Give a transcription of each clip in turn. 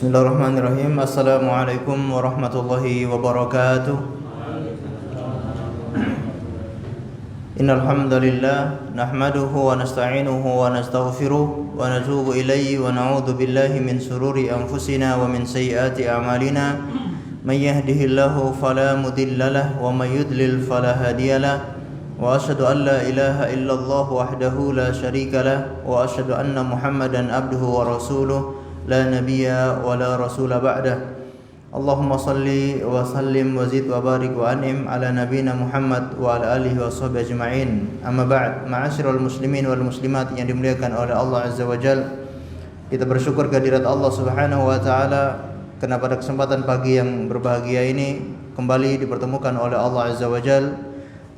Bismillahirrahmanirrahim. Assalamualaikum warahmatullahi wabarakatuh. Innal hamdalillah nahmaduhu wa nasta'inuhu wa nastaghfiruh wa natubu ilayhi wa na'udzu billahi min shururi anfusina wa min sayyiati a'malina. May yahdihillahu fala mudhillalah wa may yudlil fala hadiyalah. Wa asyhadu an la ilaha illallah wahdahu la syarikalah wa asyhadu anna Muhammadan abduhu wa rasuluh la nabiyya wa la rasula ba'dah. Allahumma salli wa sallim wa zid wa barik wa an'im ala nabiyyina Muhammad wa ala alihi wa sahbihi ajma'in. Amma ba'd, ma'asyiral muslimin wal muslimat yang dimuliakan oleh Allah Azza wa Jalla. Kita bersyukur kehadirat Allah Subhanahu wa taala karena pada kesempatan pagi yang berbahagia ini kembali dipertemukan oleh Allah Azza wa Jalla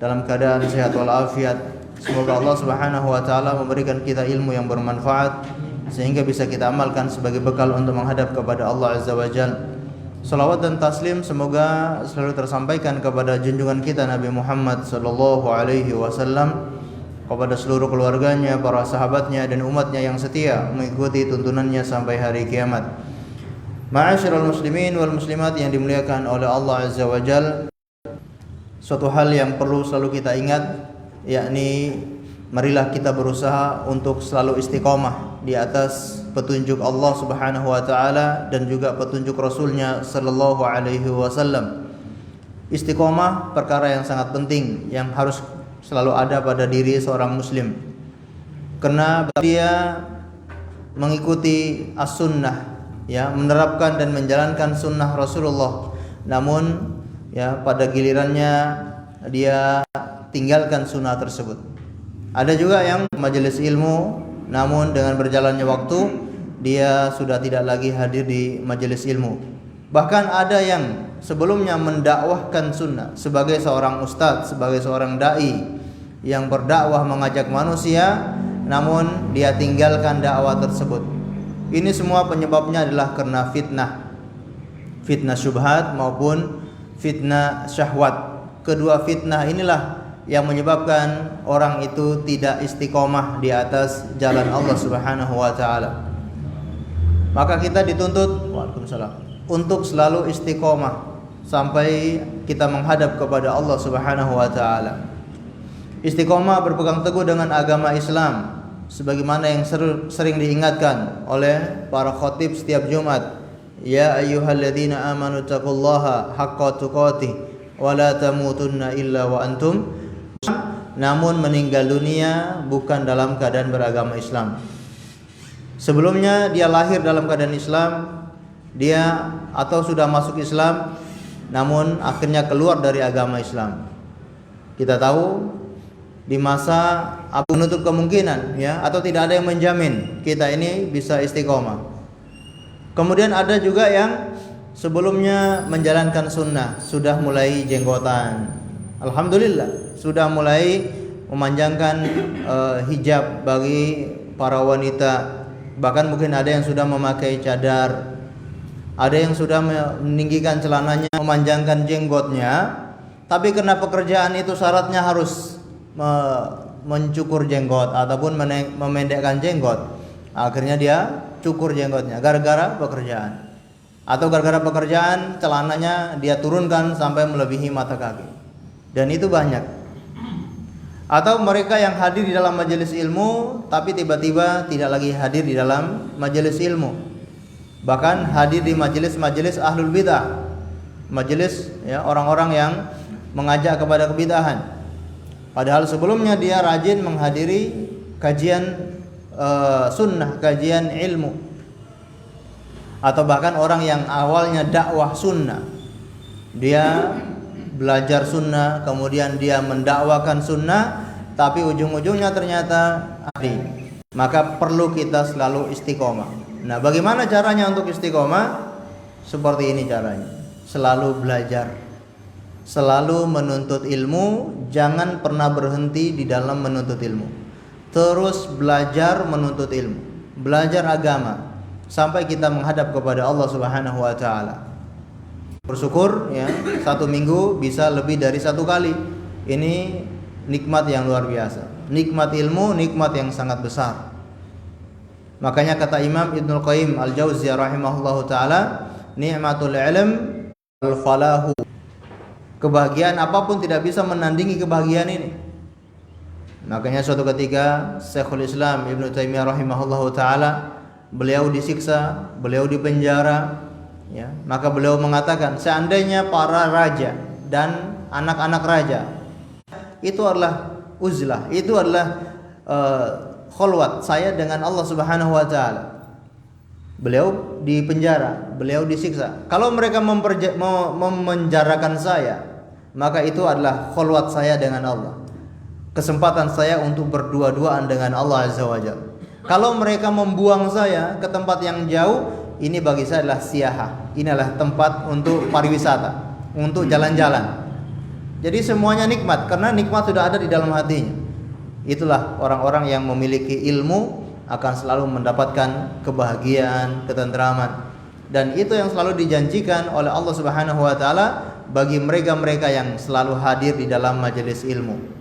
dalam keadaan sehat walafiat. Semoga Allah Subhanahu wa taala memberikan kita ilmu yang bermanfaat sehingga bisa kita amalkan sebagai bekal untuk menghadap kepada Allah Azza wa Jalla. Salawat dan taslim semoga selalu tersampaikan kepada junjungan kita Nabi Muhammad sallallahu alaihi wasallam, kepada seluruh keluarganya, para sahabatnya dan umatnya yang setia mengikuti tuntunannya sampai hari kiamat. Ma'asyiral muslimin wal muslimat yang dimuliakan oleh Allah Azza wa Jalla, suatu hal yang perlu selalu kita ingat, yakni marilah kita berusaha untuk selalu istiqomah di atas petunjuk Allah Subhanahu wa taala dan juga petunjuk Rasulnya sallallahu alaihi wasallam. Istiqomah perkara yang sangat penting yang harus selalu ada pada diri seorang muslim. Karena dia mengikuti as-sunnah, ya, menerapkan dan menjalankan sunnah Rasulullah. Namun ya pada gilirannya dia tinggalkan sunnah tersebut. Ada juga yang majelis ilmu, namun dengan berjalannya waktu dia sudah tidak lagi hadir di majelis ilmu. Bahkan ada yang sebelumnya mendakwahkan sunnah sebagai seorang ustadz, sebagai seorang dai yang berdakwah mengajak manusia, namun dia tinggalkan dakwah tersebut. Ini semua penyebabnya adalah karena fitnah syubhat maupun fitnah syahwat. Kedua fitnah inilah yang menyebabkan orang itu tidak istiqomah di atas jalan Allah Subhanahu wa taala. Maka kita dituntut untuk selalu istiqomah sampai kita menghadap kepada Allah Subhanahu wa taala. Istiqomah berpegang teguh dengan agama Islam sebagaimana yang sering diingatkan oleh para khatib setiap Jumat. Ya ayyuhalladzina amanu taqullaha haqqa tuqatih wa la tamutunna illa wa antum, namun meninggal dunia bukan dalam keadaan beragama Islam. Sebelumnya dia lahir dalam keadaan Islam, dia atau sudah masuk Islam, namun akhirnya keluar dari agama Islam. Kita tahu di masa menutup kemungkinan, ya, atau tidak ada yang menjamin kita ini bisa istiqomah. Kemudian ada juga yang sebelumnya menjalankan sunnah, sudah mulai jenggotan, alhamdulillah, sudah mulai memanjangkan hijab bagi para wanita. Bahkan mungkin ada yang sudah memakai cadar, ada yang sudah meninggikan celananya, memanjangkan jenggotnya. Tapi karena pekerjaan itu syaratnya harus mencukur jenggot ataupun memendekkan jenggot, akhirnya dia cukur jenggotnya gara-gara pekerjaan. Atau gara-gara pekerjaan celananya dia turunkan sampai melebihi mata kaki. Dan itu banyak. Atau mereka yang hadir di dalam majelis ilmu tapi tiba-tiba tidak lagi hadir di dalam majelis ilmu. Bahkan hadir di majelis-majelis ahlul bidah. Majelis, ya, orang-orang yang mengajak kepada kebid'ahan. Padahal sebelumnya dia rajin menghadiri kajian sunnah, kajian ilmu. Atau bahkan orang yang awalnya dakwah sunnah, dia belajar sunnah, kemudian dia mendakwakan sunnah, tapi ujung-ujungnya ternyata maka perlu kita selalu istiqomah. Nah, bagaimana caranya untuk istiqomah? Seperti ini caranya: selalu belajar, selalu menuntut ilmu, jangan pernah berhenti di dalam menuntut ilmu. Terus belajar menuntut ilmu, belajar agama sampai kita menghadap kepada Allah Subhanahu wa taala. Bersyukur, ya, satu minggu bisa lebih dari satu kali. Ini nikmat yang luar biasa. Nikmat ilmu, nikmat yang sangat besar. Makanya kata Imam Ibnul Qayyim Al-Jauziyah rahimahullahu taala, ni'matul ilm al-falahu. Kebahagiaan apapun tidak bisa menandingi kebahagiaan ini. Makanya suatu ketika Syekhul Islam Ibnu Taimiyah rahimahullahu taala, beliau disiksa, beliau dipenjara, ya. Maka beliau mengatakan, seandainya para raja dan anak-anak raja itu adalah uzlah, itu adalah khulwat saya dengan Allah Subhanahu wa taala. Beliau di penjara, beliau disiksa. Kalau mereka memenjarakan saya, maka itu adalah khulwat saya dengan Allah. Kesempatan saya untuk berdua-duaan dengan Allah Azza wa Jalla. Kalau mereka membuang saya ke tempat yang jauh, ini bagi saya adalah siyaha. Ini adalah tempat untuk pariwisata, untuk jalan-jalan. Jadi semuanya nikmat, karena nikmat sudah ada di dalam hatinya. Itulah orang-orang yang memiliki ilmu akan selalu mendapatkan kebahagiaan, ketentraman. Dan itu yang selalu dijanjikan oleh Allah Subhanahu wa taala bagi mereka-mereka yang selalu hadir di dalam majelis ilmu.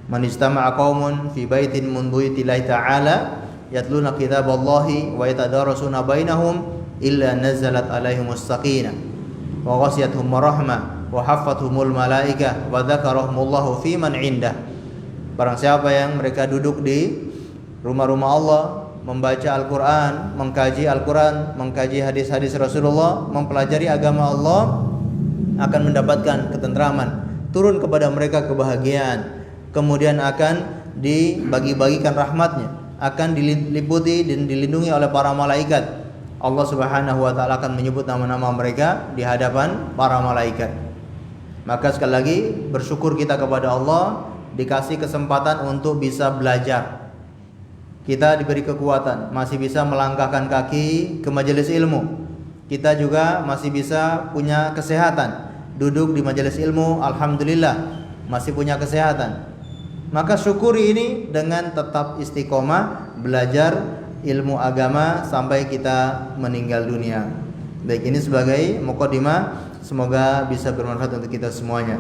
Man istama'a qaumun fi baitin min buyutillahi ta'ala yatluna kitaballahi wa yatadarasuna bainahum illa nazalat alaihimus sakinah wa ghashiyatuhum rahmah wa haffathumul malaikah wa dzakarahumullahu fi man 'indah. Barang siapa yang mereka duduk di rumah-rumah Allah, membaca Al-Quran, mengkaji Al-Quran, mengkaji hadis-hadis Rasulullah, mempelajari agama Allah, akan mendapatkan ketentraman, turun kepada mereka kebahagiaan, kemudian akan dibagi-bagikan rahmatnya, akan diliputi dan dilindungi oleh para malaikat. Allah Subhanahu wa taala akan menyebut nama-nama mereka di hadapan para malaikat. Maka sekali lagi bersyukur kita kepada Allah, dikasih kesempatan untuk bisa belajar. Kita diberi kekuatan, masih bisa melangkahkan kaki ke majelis ilmu. Kita juga masih bisa punya kesehatan, duduk di majelis ilmu, alhamdulillah masih punya kesehatan. Maka syukuri ini dengan tetap istiqomah belajar ilmu agama sampai kita meninggal dunia. Baik, ini sebagai mukadimah, semoga bisa bermanfaat untuk kita semuanya.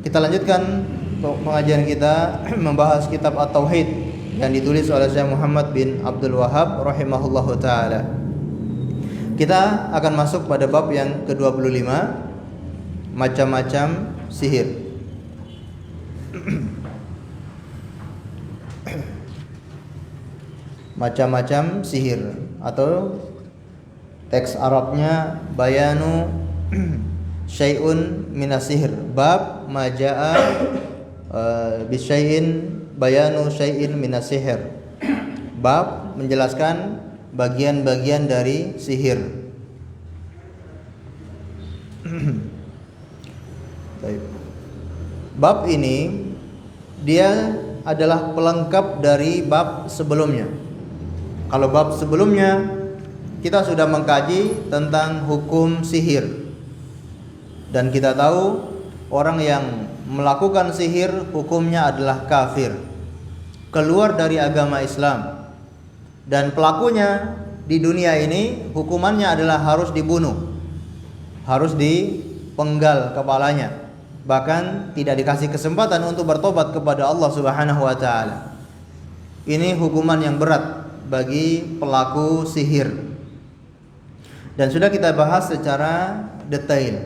Kita lanjutkan pengajian kita membahas kitab At-Tauhid yang ditulis oleh Syekh Muhammad bin Abdul Wahhab rahimahullahu taala. Kita akan masuk pada bab yang ke-25, macam-macam sihir. Macam-macam sihir, atau teks Arabnya bayanu syai'un minas sihir. Bab majaa bisyai'in bayanu syai'in minas sihir. Bab menjelaskan bagian-bagian dari sihir. Bab ini dia adalah pelengkap dari bab sebelumnya. Kalau bab sebelumnya kita sudah mengkaji tentang hukum sihir, dan kita tahu orang yang melakukan sihir hukumnya adalah kafir, keluar dari agama Islam, dan pelakunya di dunia ini hukumannya adalah harus dibunuh, harus dipenggal kepalanya, bahkan tidak dikasih kesempatan untuk bertobat kepada Allah Subhanahu wa taala. Ini hukuman yang berat bagi pelaku sihir, dan sudah kita bahas secara detail.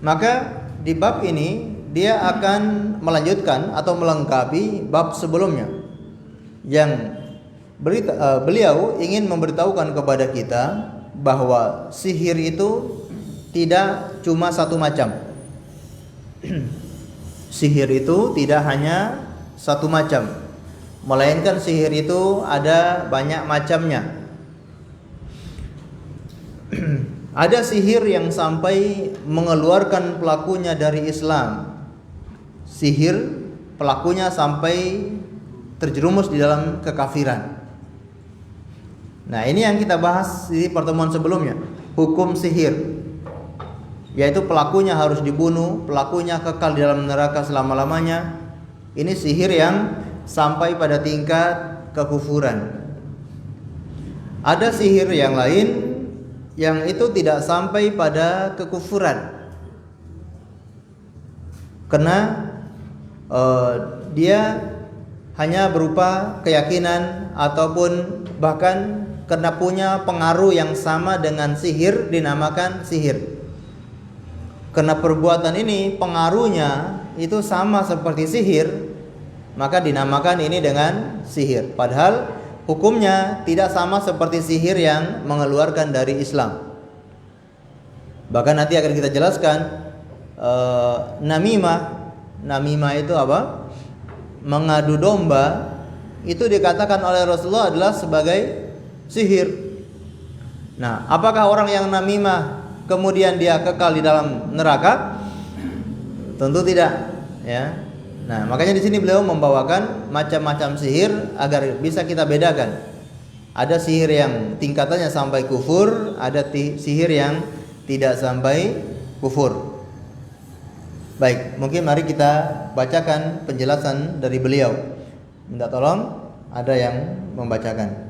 Maka di bab ini dia akan melanjutkan atau melengkapi bab sebelumnya, yang beliau ingin memberitahukan kepada kita bahwa sihir itu tidak cuma satu macam. Sihir itu tidak hanya satu macam, melainkan sihir itu ada banyak macamnya. Ada sihir yang sampai mengeluarkan pelakunya dari Islam. Sihir pelakunya sampai terjerumus di dalam kekafiran. Nah, ini yang kita bahas di pertemuan sebelumnya, hukum sihir, yaitu pelakunya harus dibunuh, pelakunya kekal di dalam neraka selama-lamanya. Ini sihir yang sampai pada tingkat kekufuran. Ada sihir yang lain yang itu tidak sampai pada kekufuran, karena dia hanya berupa keyakinan ataupun bahkan karena punya pengaruh yang sama dengan sihir dinamakan sihir. Karena perbuatan ini pengaruhnya itu sama seperti sihir, maka dinamakan ini dengan sihir. Padahal hukumnya tidak sama seperti sihir yang mengeluarkan dari Islam. Bahkan nanti akan kita jelaskan namimah itu apa? Mengadu domba itu dikatakan oleh Rasulullah adalah sebagai sihir. Nah, apakah orang yang namimah kemudian dia kekal di dalam neraka? Tentu tidak, ya. Nah, makanya di sini beliau membawakan macam-macam sihir agar bisa kita bedakan. Ada sihir yang tingkatannya sampai kufur, ada sihir yang tidak sampai kufur. Baik, mungkin mari kita bacakan penjelasan dari beliau. Minta tolong ada yang membacakan.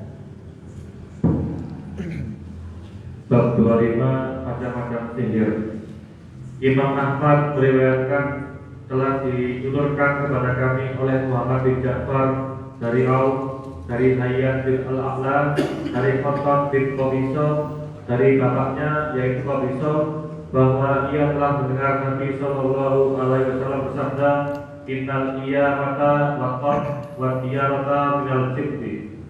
Bab 25 macam-macam sihir. Imam Ahmad meriwayatkan telah ditunturkan kepada kami oleh Muhammad bin Ja'far dari Auf, dari Hayyan bin Al-A'la, dari Khattab bin Qabisah, dari bapaknya yaitu Qabisah, bahwa ia telah mendengar Nabi Sallallahu Alaihi Wasallam bersabda, Innal iyamata waqaf wa diyarata minal jibti.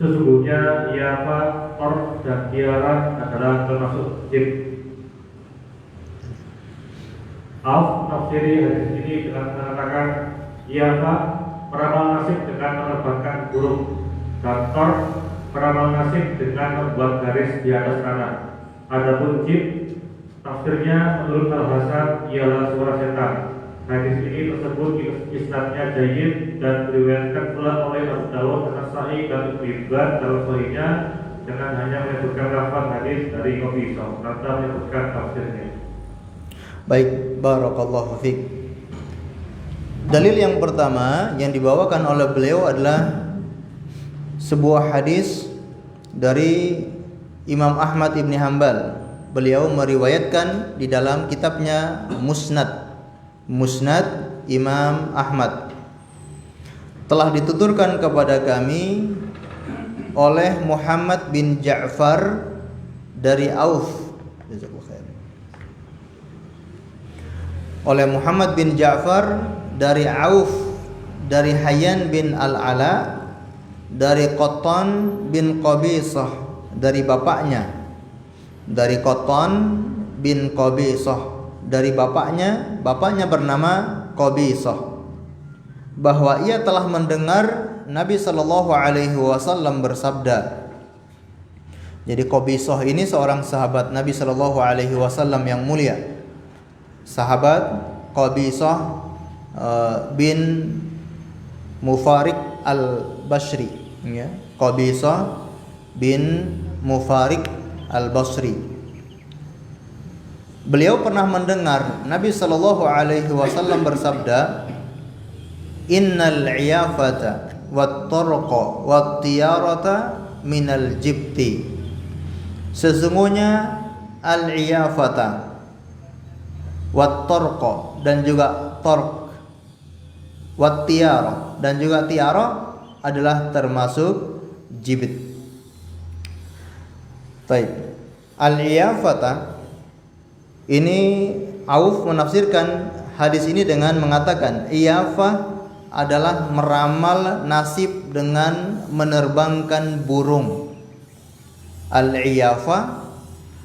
Sesungguhnya iyafah, qor dan diarah adalah termasuk jib. Auf tafsiri hadis ini dengan mengatakan iyafah meramal nasib dengan menerbangkan burung, dan qor meramal nasib dengan membuat garis di atas tanah. Adapun jib tafsirnya menurut Al-Hasan ialah suara setan. Hadis ini tersebut isnadnya jayyid dan diriwayatkan pula oleh Abu Dawud, An-Nasa'i dan Ibnu Hibban dalam sahihnya dengan hanya menyebutkan lafaz hadis dari Qabisah tanpa menyebutkan tafsirnya. Baik, barakallahu fiik. Dalil yang pertama yang dibawakan oleh beliau adalah sebuah hadis dari Imam Ahmad Ibn Hanbal. Beliau meriwayatkan di dalam kitabnya Musnad Imam Ahmad. Telah dituturkan kepada kami oleh Muhammad bin Ja'far dari Auf. Oleh Muhammad bin Ja'far dari Auf, dari Hayyan bin Al-Ala, dari Qattan bin Qabisah, dari bapaknya, dari Qattan bin Qabisah, dari bapaknya bernama Qabisah, bahwa ia telah mendengar Nabi Sallallahu Alaihi Wasallam bersabda. Jadi Qabisah ini seorang sahabat Nabi Sallallahu Alaihi Wasallam yang mulia, sahabat Qabisah bin Mufarik al-Basri, ya. Qabisah bin Mufarik al-Basri. Beliau pernah mendengar Nabi Sallallahu Alaihi Wasallam bersabda, Innal iyafata wat tarqa wat tiyarata minal jibti. Sesungguhnya al-iyafata wat tarqa dan juga tarq, wat tiyara dan juga tiara adalah termasuk jibit. Baik. Al-iyafata ini Auf menafsirkan hadis ini dengan mengatakan iyafah adalah meramal nasib dengan menerbangkan burung. Al-iyafah,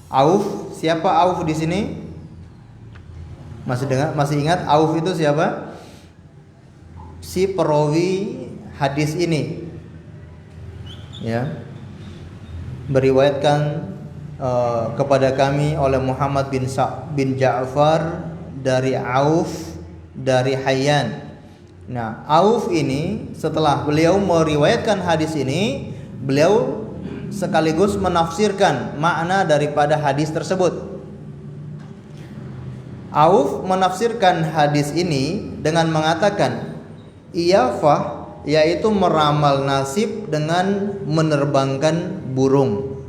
Auf, siapa Auf di sini? Masih ingat Auf itu siapa? Si perawi hadis ini, ya, beriwayatkan kepada kami oleh Muhammad bin Ja'far dari Auf, dari Hayyan. Nah, Auf ini setelah beliau meriwayatkan hadis ini, beliau sekaligus menafsirkan makna daripada hadis tersebut. Auf menafsirkan hadis ini dengan mengatakan iyafah yaitu meramal nasib dengan menerbangkan burung.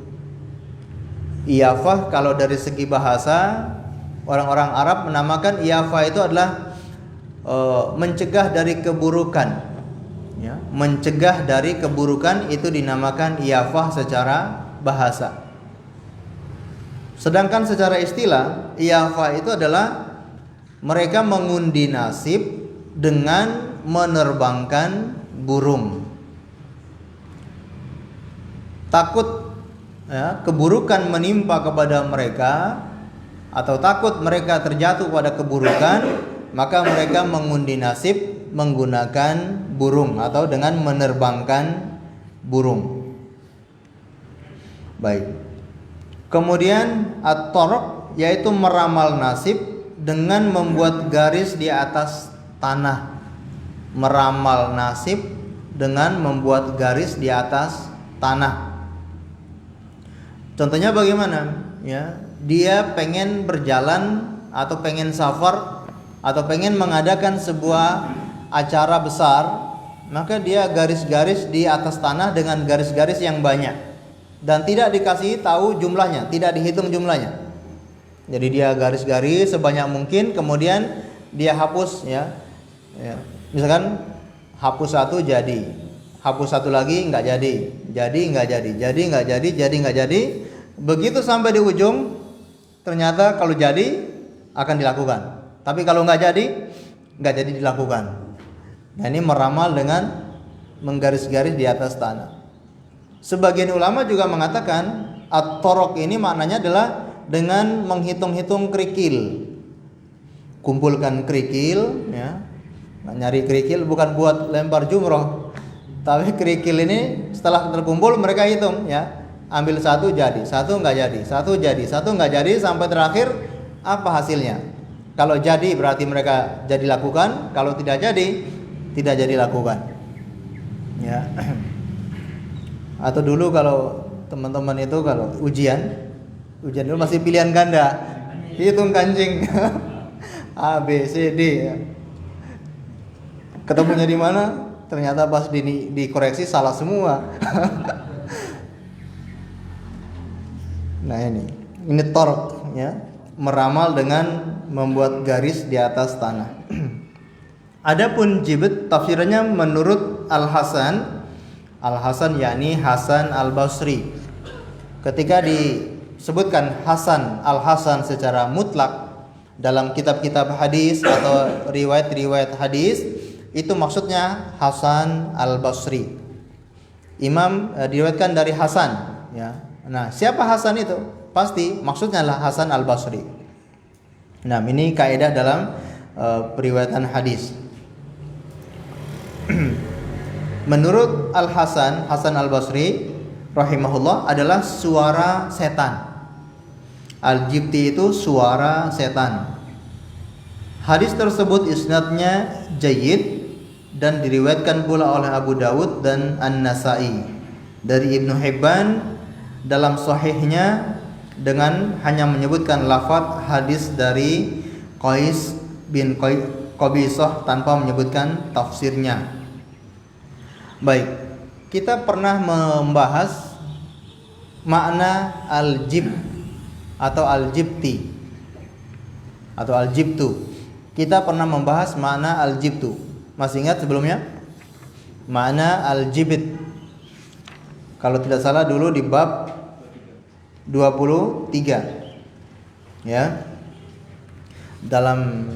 Iyafah kalau dari segi bahasa orang-orang Arab menamakan iyafah itu adalah mencegah dari keburukan. ya, mencegah dari keburukan, itu dinamakan iyafah secara bahasa. Sedangkan secara istilah, iyafah itu adalah mereka mengundi nasib dengan menerbangkan burung. Takut ya, keburukan menimpa kepada mereka, atau takut mereka terjatuh pada keburukan, maka mereka mengundi nasib menggunakan burung atau dengan menerbangkan burung. Baik. Kemudian at-tarq yaitu meramal nasib dengan membuat garis di atas tanah. Meramal nasib dengan membuat garis di atas tanah. Contohnya bagaimana? Ya, dia pengen berjalan atau pengen safar atau pengen mengadakan sebuah acara besar, maka dia garis-garis di atas tanah dengan garis-garis yang banyak dan tidak dikasih tahu jumlahnya, tidak dihitung jumlahnya. Jadi dia garis-garis sebanyak mungkin, kemudian dia hapus ya. Misalkan hapus satu jadi, hapus satu lagi nggak jadi, nggak jadi. Begitu sampai di ujung, ternyata kalau jadi akan dilakukan, tapi kalau nggak jadi dilakukan. Nah, ini meramal dengan menggaris-garis di atas tanah. Sebagian ulama juga mengatakan at-tarq ini maknanya adalah dengan menghitung-hitung kerikil. Kumpulkan kerikil ya. Nah, nyari kerikil bukan buat lempar jumroh, tapi kerikil ini setelah terkumpul mereka hitung ya. Ambil satu jadi, satu nggak jadi, satu jadi, satu nggak jadi, sampai terakhir apa hasilnya. Kalau jadi berarti mereka jadi lakukan, kalau tidak jadi, tidak jadi lakukan. Ya. Atau dulu kalau teman-teman itu kalau ujian dulu masih pilihan ganda, hitung kancing A, B, C, D. Ya. Ketemunya di mana? Ternyata pas dikoreksi salah semua. Nah ini tarq ya, meramal dengan membuat garis di atas tanah. Adapun jibt tafsirannya menurut Al-Hasan yakni Hasan Al-Basri. Ketika disebutkan Hasan Al-Hasan secara mutlak dalam kitab-kitab hadis atau riwayat-riwayat hadis, itu maksudnya Hasan Al-Basri. Imam diriwayatkan dari Hasan ya. Nah, siapa Hasan itu? Pasti maksudnya lah Hasan Al-Basri. Nah, ini kaidah dalam periwayatan hadis. Menurut Hasan Al-Basri rahimahullah adalah suara setan. Al-jibti itu suara setan. Hadis tersebut isnadnya jayyid dan diriwayatkan pula oleh Abu Dawud dan An-Nasa'i dari Ibnu Hibban dalam sahihnya dengan hanya menyebutkan lafaz hadis dari Qais bin Qabisah tanpa menyebutkan tafsirnya. Baik, kita pernah membahas makna al-jib atau al-jibti atau al-jibtu. Kita pernah membahas makna al-jibtu. Masih ingat sebelumnya? Makna al-jibit. Kalau tidak salah dulu di bab 23. Ya. Dalam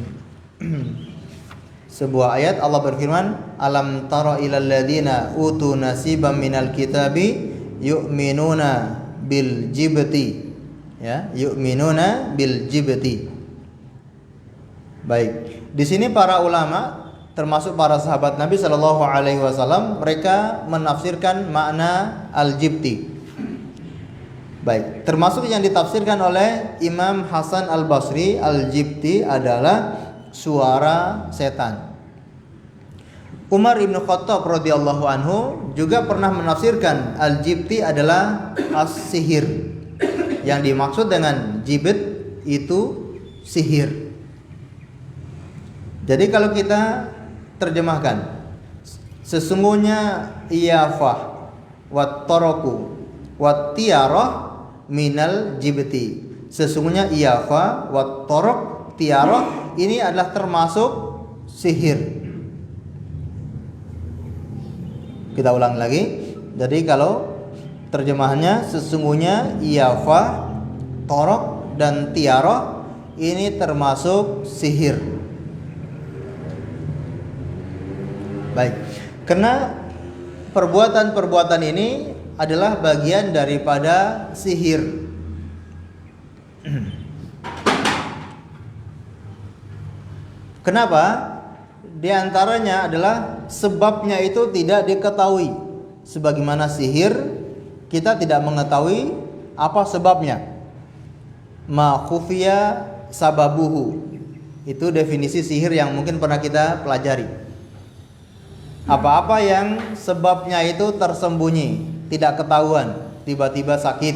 sebuah ayat Allah berfirman, "Alam tara ilal ladzina utu nasiban minal kitabi yu'minuna bil jibti." Ya, yu'minuna bil jibti. Baik. Di sini para ulama termasuk para sahabat Nabi Shallallahu Alaihi Wasallam mereka menafsirkan makna al-jibti. Baik, termasuk yang ditafsirkan oleh Imam Hasan Al-Basri, al-jibti adalah suara setan. Umar ibn Khattab radhiyallahu anhu juga pernah menafsirkan al-jibti adalah as-sihir. Yang dimaksud dengan jibit itu sihir. Jadi kalau kita terjemahkan, sesungguhnya iyafah wat taraku wat tiarah minal jibti. Sesungguhnya iyafah wat tarak tiarah ini adalah termasuk sihir. Kita ulang lagi. Jadi kalau terjemahannya, sesungguhnya iyafah, torok dan tiaroh ini termasuk sihir. Baik. Karena perbuatan-perbuatan ini adalah bagian daripada sihir. Kenapa? Di antaranya adalah sebabnya itu tidak diketahui. Sebagaimana sihir, kita tidak mengetahui apa sebabnya. Ma khufiya sababuhu. Itu definisi sihir yang mungkin pernah kita pelajari. Apa-apa yang sebabnya itu tersembunyi, tidak ketahuan, tiba-tiba sakit,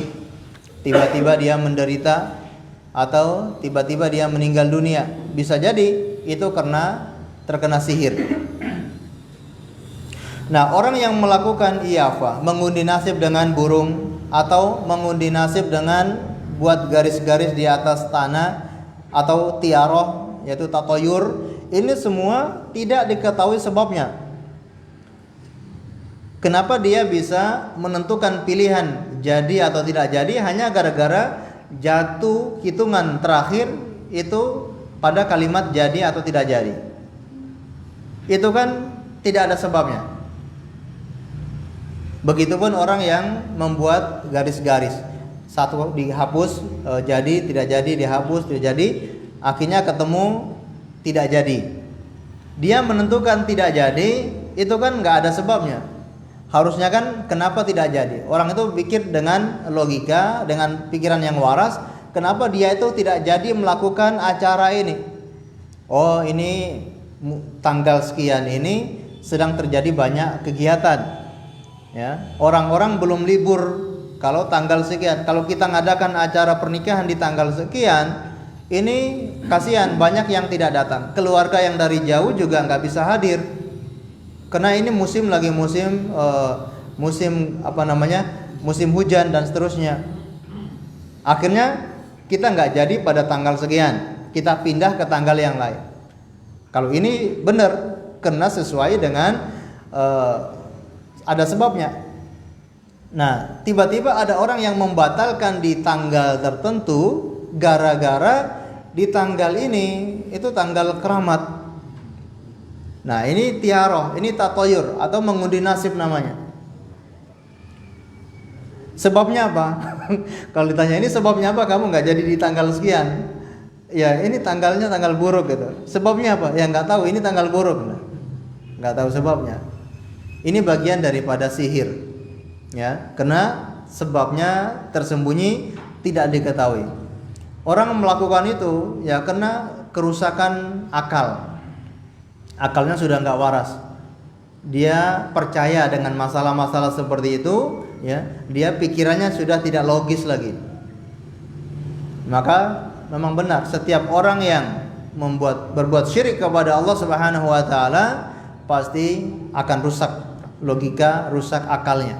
tiba-tiba dia menderita, atau tiba-tiba dia meninggal dunia, bisa jadi itu karena terkena sihir. Nah, orang yang melakukan iyafah, mengundi nasib dengan burung, atau mengundi nasib dengan buat garis-garis di atas tanah, atau tiaroh, yaitu tatoyur, ini semua tidak diketahui sebabnya. Kenapa dia bisa menentukan pilihan jadi atau tidak jadi hanya gara-gara jatuh hitungan terakhir itu pada kalimat jadi atau tidak jadi. Itu kan tidak ada sebabnya. Begitupun orang yang membuat garis-garis, satu dihapus jadi, tidak jadi, dihapus tidak jadi, akhirnya ketemu tidak jadi. Dia menentukan tidak jadi, itu kan nggak ada sebabnya. Harusnya kan kenapa tidak jadi? Orang itu pikir dengan logika, dengan pikiran yang waras, kenapa dia itu tidak jadi melakukan acara ini? Oh, ini tanggal sekian ini sedang terjadi banyak kegiatan. Ya, orang-orang belum libur kalau tanggal sekian. Kalau kita ngadakan acara pernikahan di tanggal sekian, ini kasihan banyak yang tidak datang. Keluarga yang dari jauh juga nggak bisa hadir. Karena ini musim lagi musim musim hujan dan seterusnya. Akhirnya kita nggak jadi pada tanggal sekian, kita pindah ke tanggal yang lain. Kalau ini benar, karena sesuai dengan ada sebabnya. Nah, tiba-tiba ada orang yang membatalkan di tanggal tertentu gara-gara di tanggal ini itu tanggal keramat. Nah, ini tiaroh, ini tatoyur atau mengundi nasib namanya. Sebabnya apa? Kalau ditanya ini sebabnya apa, kamu nggak jadi di tanggal sekian? Ya, ini tanggalnya tanggal buruk gitu. Sebabnya apa? Ya nggak tahu. Ini tanggal buruk, nggak tahu sebabnya. Ini bagian daripada sihir, ya. Karena sebabnya tersembunyi, tidak diketahui. Orang melakukan itu ya karena kerusakan akal. Akalnya sudah nggak waras. Dia percaya dengan masalah-masalah seperti itu, ya. Dia pikirannya sudah tidak logis lagi. Maka memang benar setiap orang yang berbuat syirik kepada Allah Subhanahu wa taala pasti akan rusak logika, rusak akalnya.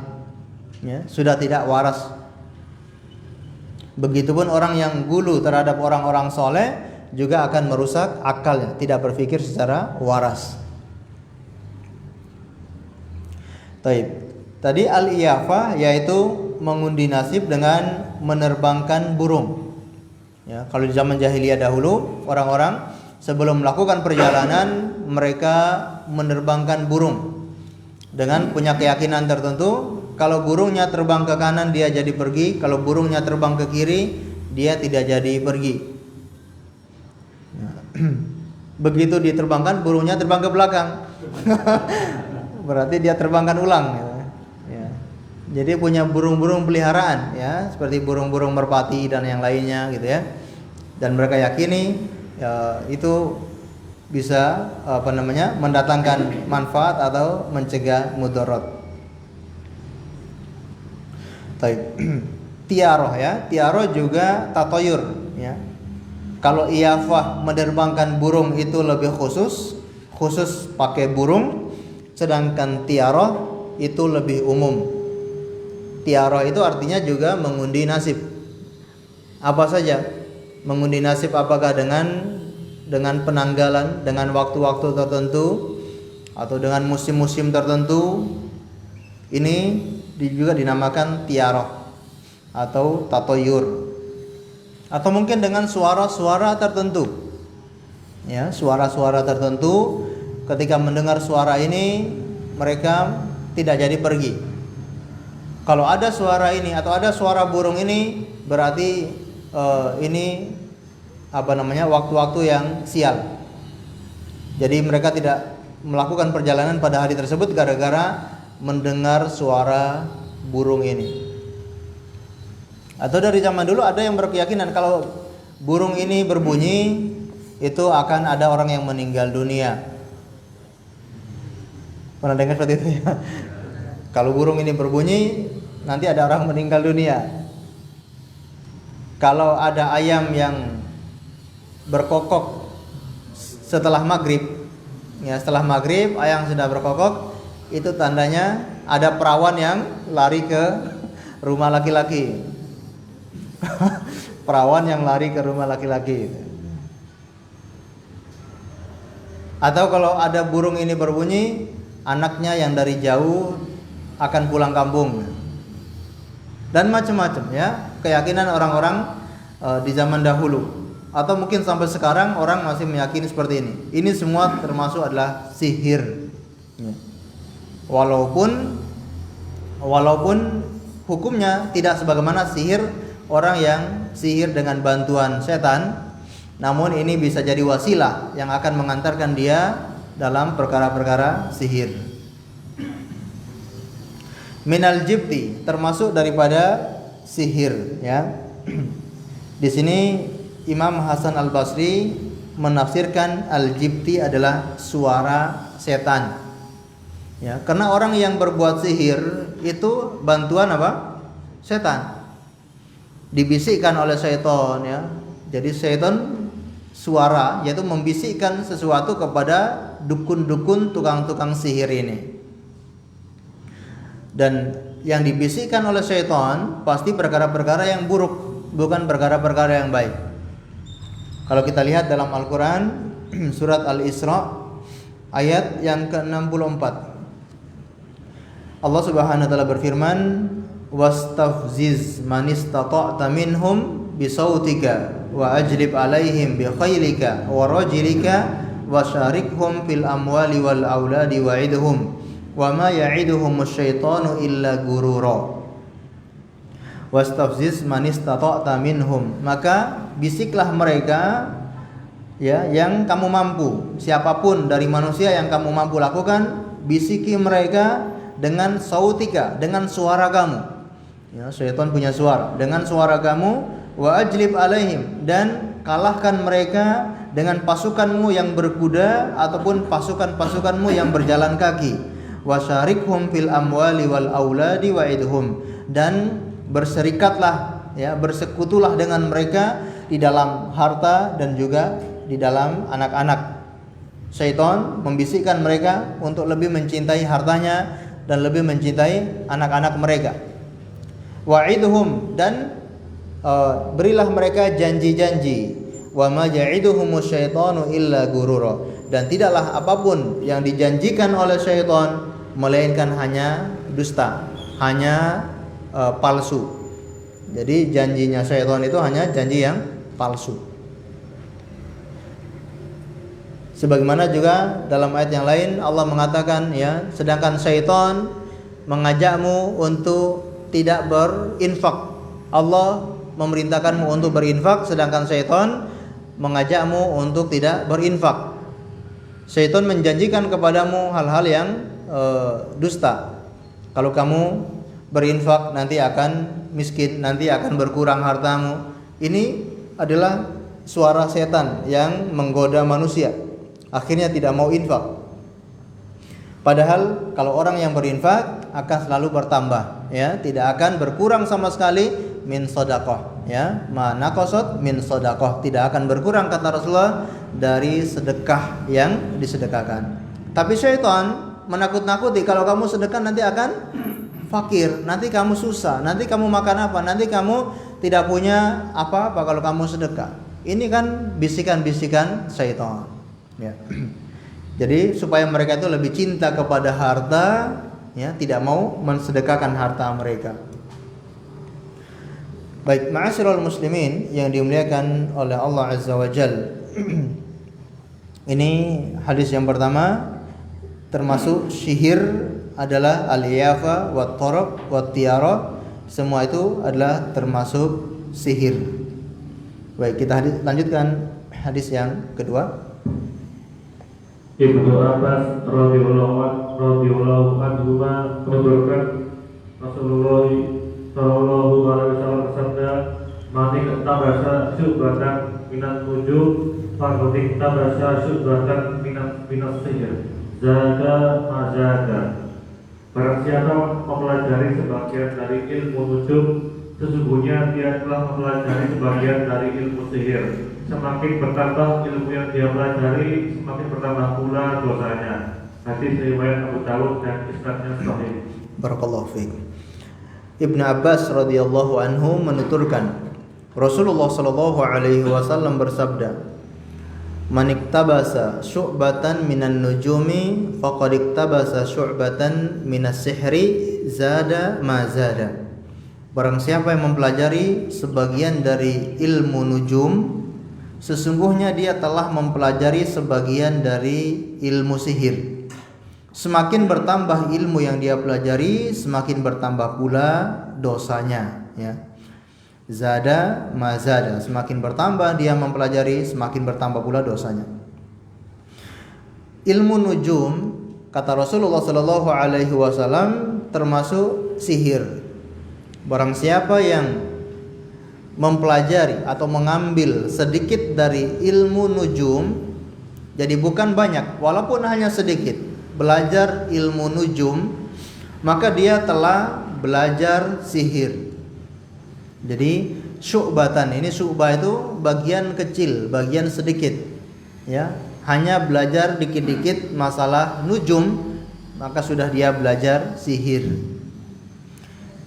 Ya, sudah tidak waras. Begitupun orang yang gulu terhadap orang-orang soleh juga akan merusak akalnya, tidak berpikir secara waras. Taib. Tadi al-iyafah yaitu mengundi nasib dengan menerbangkan burung. Ya, kalau di zaman jahiliyah dahulu, orang-orang sebelum melakukan perjalanan mereka menerbangkan burung dengan punya keyakinan tertentu. Kalau burungnya terbang ke kanan dia jadi pergi, kalau burungnya terbang ke kiri dia tidak jadi pergi. Begitu diterbangkan, burungnya terbang ke belakang. Berarti dia terbangkan ulang gitu. Ya. Jadi punya burung-burung peliharaan ya, seperti burung-burung merpati dan yang lainnya gitu ya. Dan mereka yakini ya, itu bisa mendatangkan manfaat atau mencegah mudarat. Tiaroh ya, tiaroh juga tatoyur ya. Kalau iyafah menerbangkan burung itu lebih khusus pakai burung, sedangkan tiaroh itu lebih umum. Tiaroh itu artinya juga mengundi nasib. Apa saja? Mengundi nasib apakah dengan penanggalan, dengan waktu-waktu tertentu, atau dengan musim-musim tertentu, Ini juga dinamakan tiaroh atau tatoyur, atau mungkin dengan suara-suara tertentu. Ya, suara-suara tertentu, ketika mendengar suara ini mereka tidak jadi pergi. Kalau ada suara ini atau ada suara burung ini, berarti ini waktu-waktu yang sial. Jadi mereka tidak melakukan perjalanan pada hari tersebut gara-gara mendengar suara burung ini. Atau dari zaman dulu ada yang berkeyakinan kalau burung ini berbunyi itu akan ada orang yang meninggal dunia. Pernah dengar seperti itu ya? Kalau burung ini berbunyi nanti ada orang meninggal dunia. Kalau ada ayam yang berkokok setelah maghrib, ya setelah maghrib ayam sudah berkokok, itu tandanya ada perawan yang lari ke rumah laki-laki. Perawan yang lari ke rumah laki-laki. Atau kalau ada burung ini berbunyi, anaknya yang dari jauh akan pulang kampung. Dan macam-macam ya, keyakinan orang-orang di zaman dahulu, atau mungkin sampai sekarang orang masih meyakini seperti ini. Ini semua termasuk adalah sihir. Walaupun hukumnya tidak sebagaimana sihir orang yang sihir dengan bantuan setan, namun ini bisa jadi wasilah yang akan mengantarkan dia dalam perkara-perkara sihir. Minal jibti, termasuk daripada sihir ya. Di sini Imam Hasan Al-Basri menafsirkan al-jibti adalah suara setan. Ya, karena orang yang berbuat sihir itu bantuan apa? Setan. Dibisikkan oleh syaitan ya. Jadi syaitan suara, yaitu membisikkan sesuatu kepada dukun-dukun, tukang-tukang sihir ini. Dan yang dibisikkan oleh syaitan pasti perkara-perkara yang buruk, bukan perkara-perkara yang baik. Kalau kita lihat dalam Al-Quran surat Al-Isra ayat yang ke-64, Allah Subhanahu wa taala berfirman, wastafziz man istata'ta minhum bisautika wa ajlib alaihim bi khailika wa rajlika wasyarikhum fil amwali wal auladi wa'idhum wa ma ya'iduhumus syaitanu illa gurura. Wastafziz man istata'ta minhum, maka bisiklah mereka ya yang kamu mampu, siapapun dari manusia yang kamu mampu lakukan, bisiki mereka dengan sautika, dengan suara kamu. Ya, syaitan punya suara. Dengan suara kamu, wa ajlib alaihim, dan kalahkan mereka dengan pasukanmu yang berkuda ataupun pasukan-pasukanmu yang berjalan kaki. Wasyarikhum fil amwali wal auladi wa'idhum, dan berserikatlah ya, bersekutulah dengan mereka di dalam harta dan juga di dalam anak-anak. Syaitan membisikkan mereka untuk lebih mencintai hartanya dan lebih mencintai anak-anak mereka. Wa'idhum, dan berilah mereka janji-janji. Wa ma ya'iduhumus syaitanu illa gurura, dan tidaklah apapun yang dijanjikan oleh syaitan melainkan hanya dusta, hanya palsu. Jadi janjinya syaitan itu hanya janji yang palsu. Sebagaimana juga dalam ayat yang lain Allah mengatakan ya, sedangkan syaitan mengajakmu untuk tidak berinfak. Allah memerintahkanmu untuk berinfak, sedangkan syaitan mengajakmu untuk tidak berinfak. Syaitan menjanjikan kepadamu hal-hal yang dusta. Kalau kamu berinfak nanti akan miskin, nanti akan berkurang hartamu. Ini adalah suara setan yang menggoda manusia. Akhirnya tidak mau infak. Padahal kalau orang yang berinfak akan selalu bertambah, ya, tidak akan berkurang sama sekali min sedekah, ya, ma naqasat min sedekah, tidak akan berkurang kata Rasulullah dari sedekah yang disedekahkan. Tapi syaitan menakut-nakuti, kalau kamu sedekah nanti akan fakir, nanti kamu susah, nanti kamu makan apa, nanti kamu tidak punya apa-apa kalau kamu sedekah. Ini kan bisikan-bisikan syaitan. Ya. Jadi supaya mereka itu lebih cinta kepada harta ya, tidak mau mensedekahkan harta mereka. Baik, ma'asyiral muslimin yang dimuliakan oleh Allah Azza wa Jalla. Ini hadis yang pertama, termasuk sihir adalah al-iyafa wa tarab wa tiara, semua itu adalah termasuk sihir. Baik, kita lanjutkan hadis yang kedua. Ibnu Abbas radhiyallahu anhu menuturkan Rasulullah sallallahu alaihi wasallam bersabda, "Man tabasa syubatan minat nujum, faqad tabasa syubatan minat sihir. Zada mazada." Barang siapa mempelajari sebagian dari ilmu nujum, sesungguhnya dia telah mempelajari sebagian dari ilmu sihir. Semakin bertambah ilmu yang dia pelajari, semakin bertambah pula dosanya. Hadis riwayat Abu Dawud dan isnadnya sahih. Barakallahu fiik. Ibnu Abbas radhiyallahu anhu menuturkan, Rasulullah sallallahu alaihi wasallam bersabda, "Man iktabasa syu'batan minan nujumi faqad iktabasa syu'batan minas sihri zada ma zada." Barang siapa yang mempelajari sebagian dari ilmu nujum, sesungguhnya dia telah mempelajari sebagian dari ilmu sihir. Semakin bertambah ilmu yang dia pelajari, semakin bertambah pula dosanya, ya. Zada mazada, semakin bertambah dia mempelajari, semakin bertambah pula dosanya. Ilmu nujum, kata Rasulullah sallallahu alaihi wasallam, termasuk sihir. Barang siapa yang mempelajari atau mengambil sedikit dari ilmu nujum, jadi bukan banyak, walaupun hanya sedikit, belajar ilmu nujum, maka dia telah belajar sihir. Jadi syu'batan, ini syu'bah itu bagian kecil, bagian sedikit, ya. Hanya belajar dikit-dikit masalah nujum, maka sudah dia belajar sihir.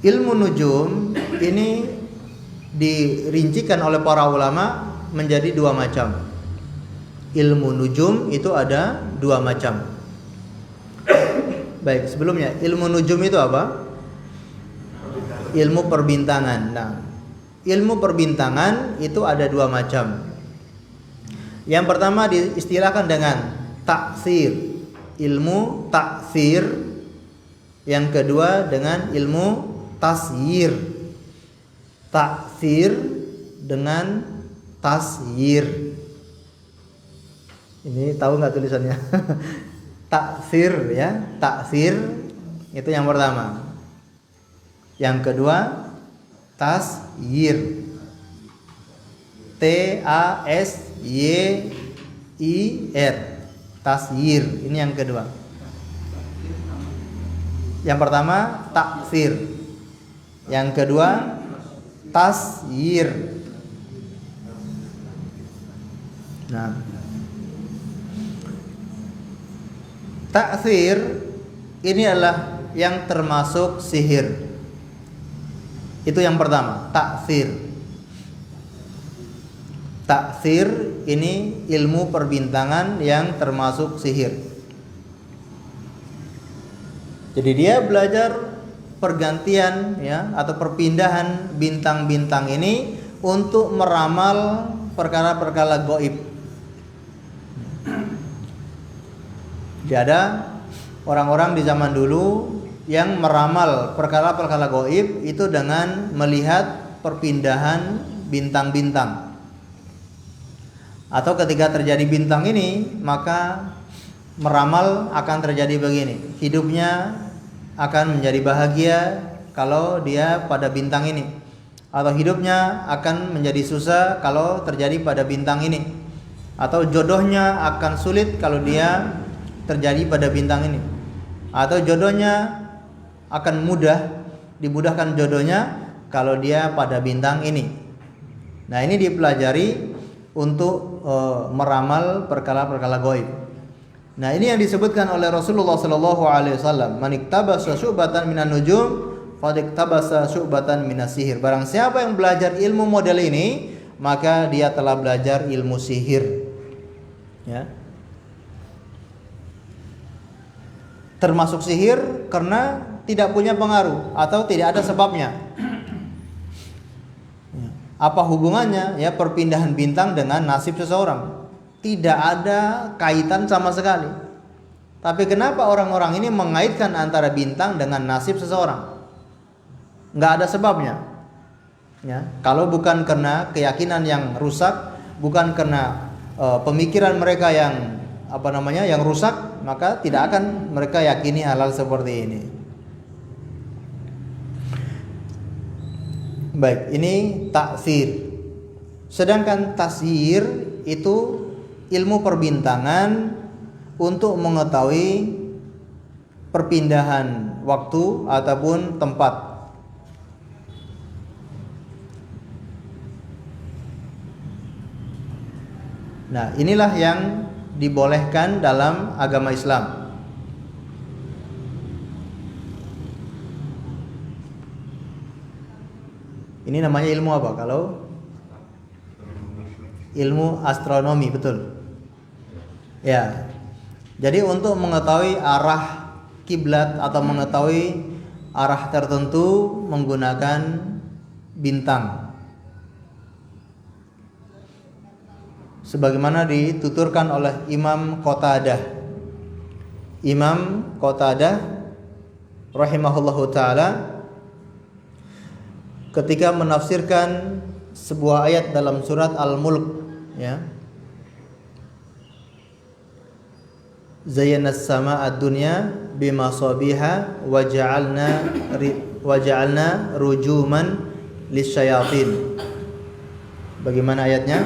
Ilmu nujum ini dirincikan oleh para ulama menjadi dua macam. Ilmu nujum itu ada dua macam. Baik, sebelumnya ilmu nujum itu apa? Ilmu perbintangan. Nah, ilmu perbintangan itu ada dua macam. Yang pertama diistilahkan dengan taksir, ilmu taksir. Yang kedua dengan ilmu tasyir, taksir dengan tasyir. Ini tahu nggak tulisannya? Taksir, ya, taksir itu yang pertama. Yang kedua tasyir, tasyir, tasyir. Ini yang kedua. Yang pertama taksir, yang kedua tasyir. Nah, taksir ini adalah yang termasuk sihir. Itu yang pertama, taksir. Taksir ini ilmu perbintangan yang termasuk sihir. Jadi dia belajar pergantian, ya, atau perpindahan bintang-bintang ini untuk meramal perkara-perkara gaib. Jadi ada orang-orang di zaman dulu yang meramal perkara-perkara gaib itu dengan melihat perpindahan bintang-bintang. Atau ketika terjadi bintang ini, maka meramal akan terjadi begini. Hidupnya akan menjadi bahagia kalau dia pada bintang ini. Atau hidupnya akan menjadi susah kalau terjadi pada bintang ini. Atau jodohnya akan sulit kalau dia terjadi pada bintang ini. Atau jodohnya akan dimudahkan jodohnya kalau dia pada bintang ini. Nah, ini dipelajari untuk meramal perkara-perkara gaib. Nah, ini yang disebutkan oleh Rasulullah sallallahu alaihi wasallam, "Man iktabasa syu'batan minan nujum, faqad iktabasa syu'batan minas sihir." Barang siapa yang belajar ilmu model ini, maka dia telah belajar ilmu sihir. Ya. termasuk sihir karena tidak punya pengaruh atau tidak ada sebabnya. Apa hubungannya ya perpindahan bintang dengan nasib seseorang? Tidak ada kaitan sama sekali. Tapi kenapa orang-orang ini mengaitkan antara bintang dengan nasib seseorang? Nggak ada sebabnya. Ya, kalau bukan karena keyakinan yang rusak, bukan karena pemikiran mereka yang yang rusak, maka tidak akan mereka yakini hal-hal seperti ini. Baik, ini taksir. Sedangkan tasyir itu ilmu perbintangan untuk mengetahui perpindahan waktu ataupun tempat. Nah, inilah yang dibolehkan dalam agama Islam. Ini namanya ilmu apa? Kalau ilmu astronomi, betul. Ya. Jadi untuk mengetahui arah kiblat atau mengetahui arah tertentu menggunakan bintang. Sebagaimana dituturkan oleh Imam Qatadah. Imam Qatadah rahimahullahu taala ketika menafsirkan sebuah ayat dalam surat Al-Mulk, ya. Zayyanas sama'ad dunya bimasabiha wa ja'alna rujuman lisyayatin. Bagaimana ayatnya?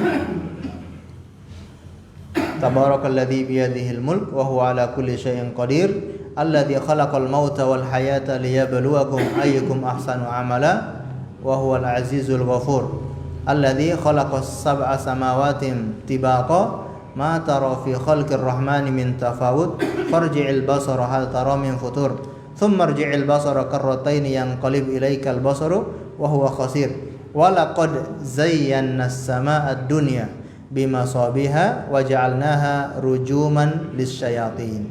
Tabarakalladzi biyadihil mulk wa huwa ala kulli syai'in qadir alladzi khalaqal mauta wal hayata liyabluwakum ayyukum ahsanu amala wa huwal azizul ghafur alladzi khalaqas sab'a samawatin tibaqa ma tara fi khalqir rahmani min tafawut farji'il basara hal tara min futur thumma irji'il basara karrataini yanqalib ilaikal basaru wa huwa khasir wa laqad zayyana as-samaa'a ad-dunya bima sabiha wa ja'alnaha rujuman lisyayatin.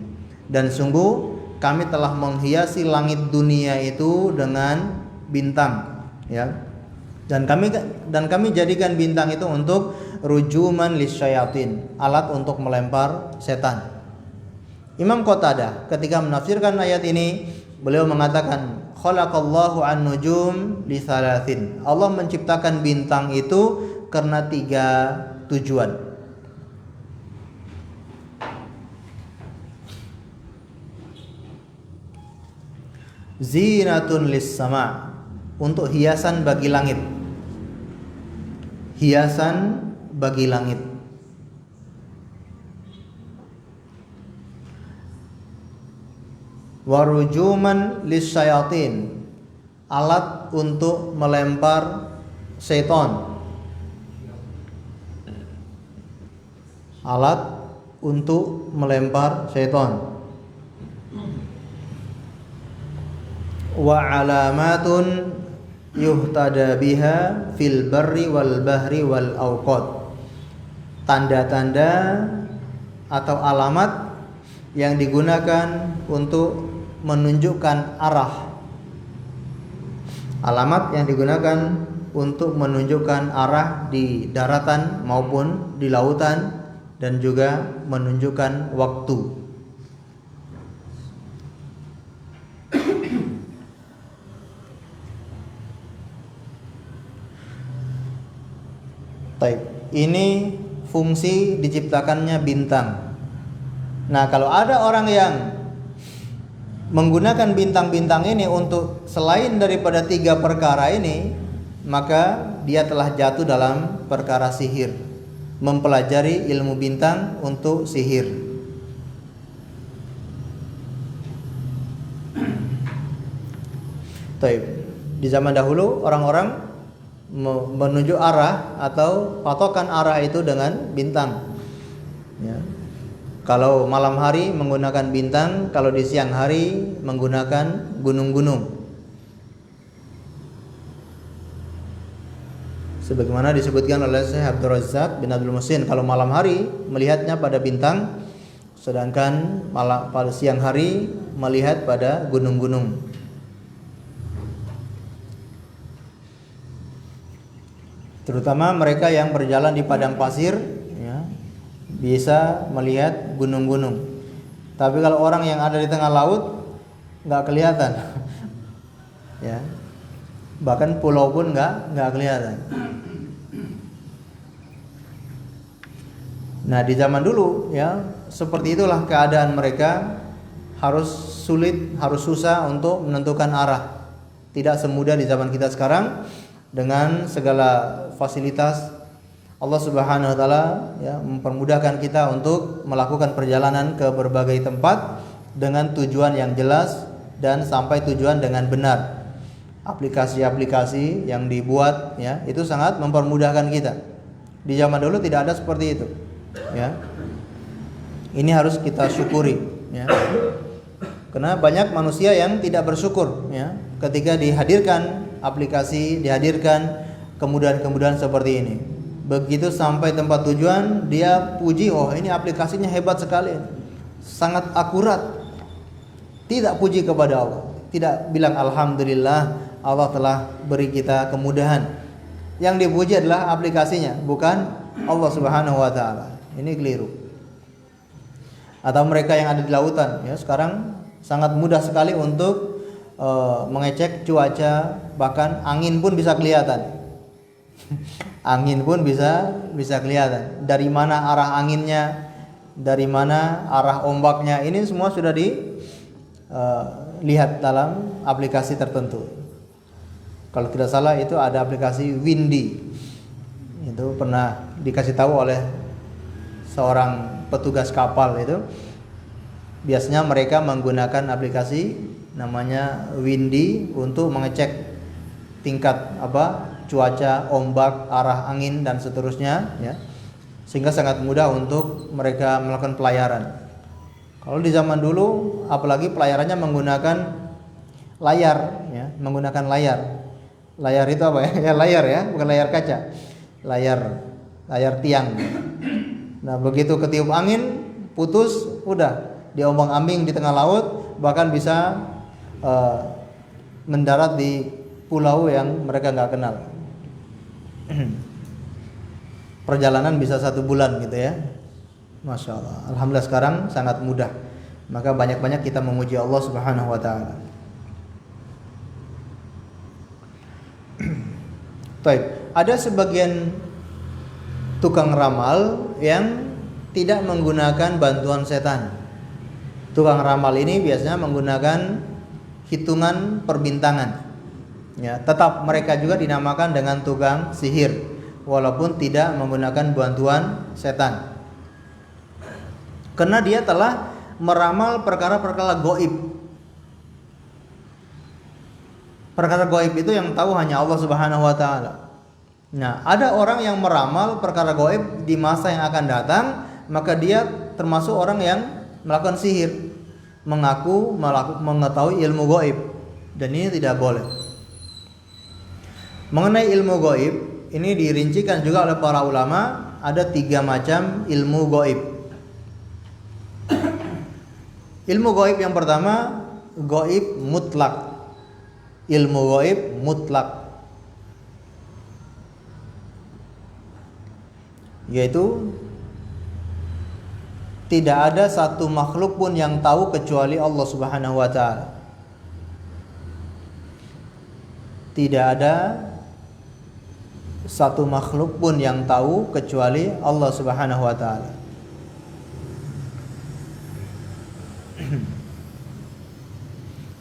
Dan sungguh kami telah menghiasi langit dunia itu dengan bintang, ya. Dan kami jadikan bintang itu untuk rujuman lisyayatin, alat untuk melempar setan. Imam Qatadah ketika menafsirkan ayat ini, beliau mengatakan khalaqallahu an-nujum li thalathin. Allah menciptakan bintang itu karena 3 tujuan. Zinatun lis sama, untuk hiasan bagi langit. Hiasan bagi langit. Warujuman lis syayatin, alat untuk melempar setan. Alat untuk melempar syaitan. Wa alamatun yuhtada biha fil barri wal bahri wal awqat. Tanda-tanda atau alamat yang digunakan untuk menunjukkan arah. Alamat yang digunakan untuk menunjukkan arah di daratan maupun di lautan, dan juga menunjukkan waktu. Baik, ini fungsi diciptakannya bintang. Nah, kalau ada orang yang menggunakan bintang-bintang ini untuk selain daripada 3 perkara ini, maka dia telah jatuh dalam perkara sihir. Mempelajari ilmu bintang untuk sihir. Taib. Di zaman dahulu orang-orang menuju arah atau patokan arah itu dengan bintang, ya. Kalau malam hari menggunakan bintang, kalau di siang hari menggunakan gunung-gunung. Sebagaimana disebutkan oleh Syekh Abdul Razak bin Abdul Muhsin, kalau malam hari melihatnya pada bintang, sedangkan malam pada siang hari melihat pada gunung-gunung. Terutama mereka yang berjalan di padang pasir, ya, bisa melihat gunung-gunung. Tapi kalau orang yang ada di tengah laut nggak kelihatan, ya, bahkan pulau pun nggak kelihatan. Nah di zaman dulu, ya, seperti itulah keadaan mereka, harus sulit, harus susah untuk menentukan arah. Tidak semudah di zaman kita sekarang dengan segala fasilitas. Allah Subhanahu wa taala, ya, mempermudahkan kita untuk melakukan perjalanan ke berbagai tempat dengan tujuan yang jelas dan sampai tujuan dengan benar. Aplikasi-aplikasi yang dibuat, ya, itu sangat mempermudahkan kita. Di zaman dulu tidak ada seperti itu, ya. Ini harus kita syukuri, ya. Karena banyak manusia yang tidak bersyukur, ya, ketika dihadirkan aplikasi, dihadirkan kemudahan-kemudahan seperti ini. Begitu sampai tempat tujuan, dia puji, oh ini aplikasinya hebat sekali, sangat akurat. Tidak puji kepada Allah, tidak bilang alhamdulillah Allah telah beri kita kemudahan. Yang dipuji adalah aplikasinya, bukan Allah Subhanahu wa taala. Ini keliru. Atau mereka yang ada di lautan, ya, sekarang sangat mudah sekali untuk mengecek cuaca, bahkan angin pun bisa kelihatan. Angin pun bisa kelihatan. Dari mana arah anginnya, dari mana arah ombaknya, ini semua sudah dilihat dalam aplikasi tertentu. Kalau tidak salah itu ada aplikasi Windy. Itu pernah dikasih tahu oleh seorang petugas kapal itu. Biasanya mereka menggunakan aplikasi namanya Windy untuk mengecek tingkat cuaca, ombak, arah angin dan seterusnya, ya. Sehingga sangat mudah untuk mereka melakukan pelayaran. Kalau di zaman dulu, apalagi pelayarannya menggunakan layar, ya, menggunakan layar. Layar itu apa ya? Ya layar, ya, bukan layar kaca. Layar tiang. Nah, begitu ketiup angin, putus, udah diombang-ambing di tengah laut, bahkan bisa mendarat di pulau yang mereka nggak kenal. Perjalanan bisa 1 bulan gitu, ya. Masya Allah. Alhamdulillah sekarang sangat mudah. Maka banyak-banyak kita memuji Allah Subhanahu wa taala. Baik, ada sebagian tukang ramal yang tidak menggunakan bantuan setan. Tukang ramal ini biasanya menggunakan hitungan perbintangan. Ya, tetap mereka juga dinamakan dengan tukang sihir, walaupun tidak menggunakan bantuan setan. Karena dia telah meramal perkara-perkara gaib. Perkara gaib itu yang tahu hanya Allah Subhanahu wa taala. Nah, ada orang yang meramal perkara gaib di masa yang akan datang, maka dia termasuk orang yang melakukan sihir, mengaku mengetahui ilmu gaib, dan ini tidak boleh. Mengenai ilmu gaib, ini dirincikan juga oleh para ulama, ada 3 macam ilmu gaib. Ilmu gaib yang pertama, gaib mutlak. Ilmu gaib mutlak, yaitu tidak ada satu makhluk pun yang tahu kecuali Allah Subhanahu wa taala. Tidak ada satu makhluk pun yang tahu kecuali Allah Subhanahu wa taala.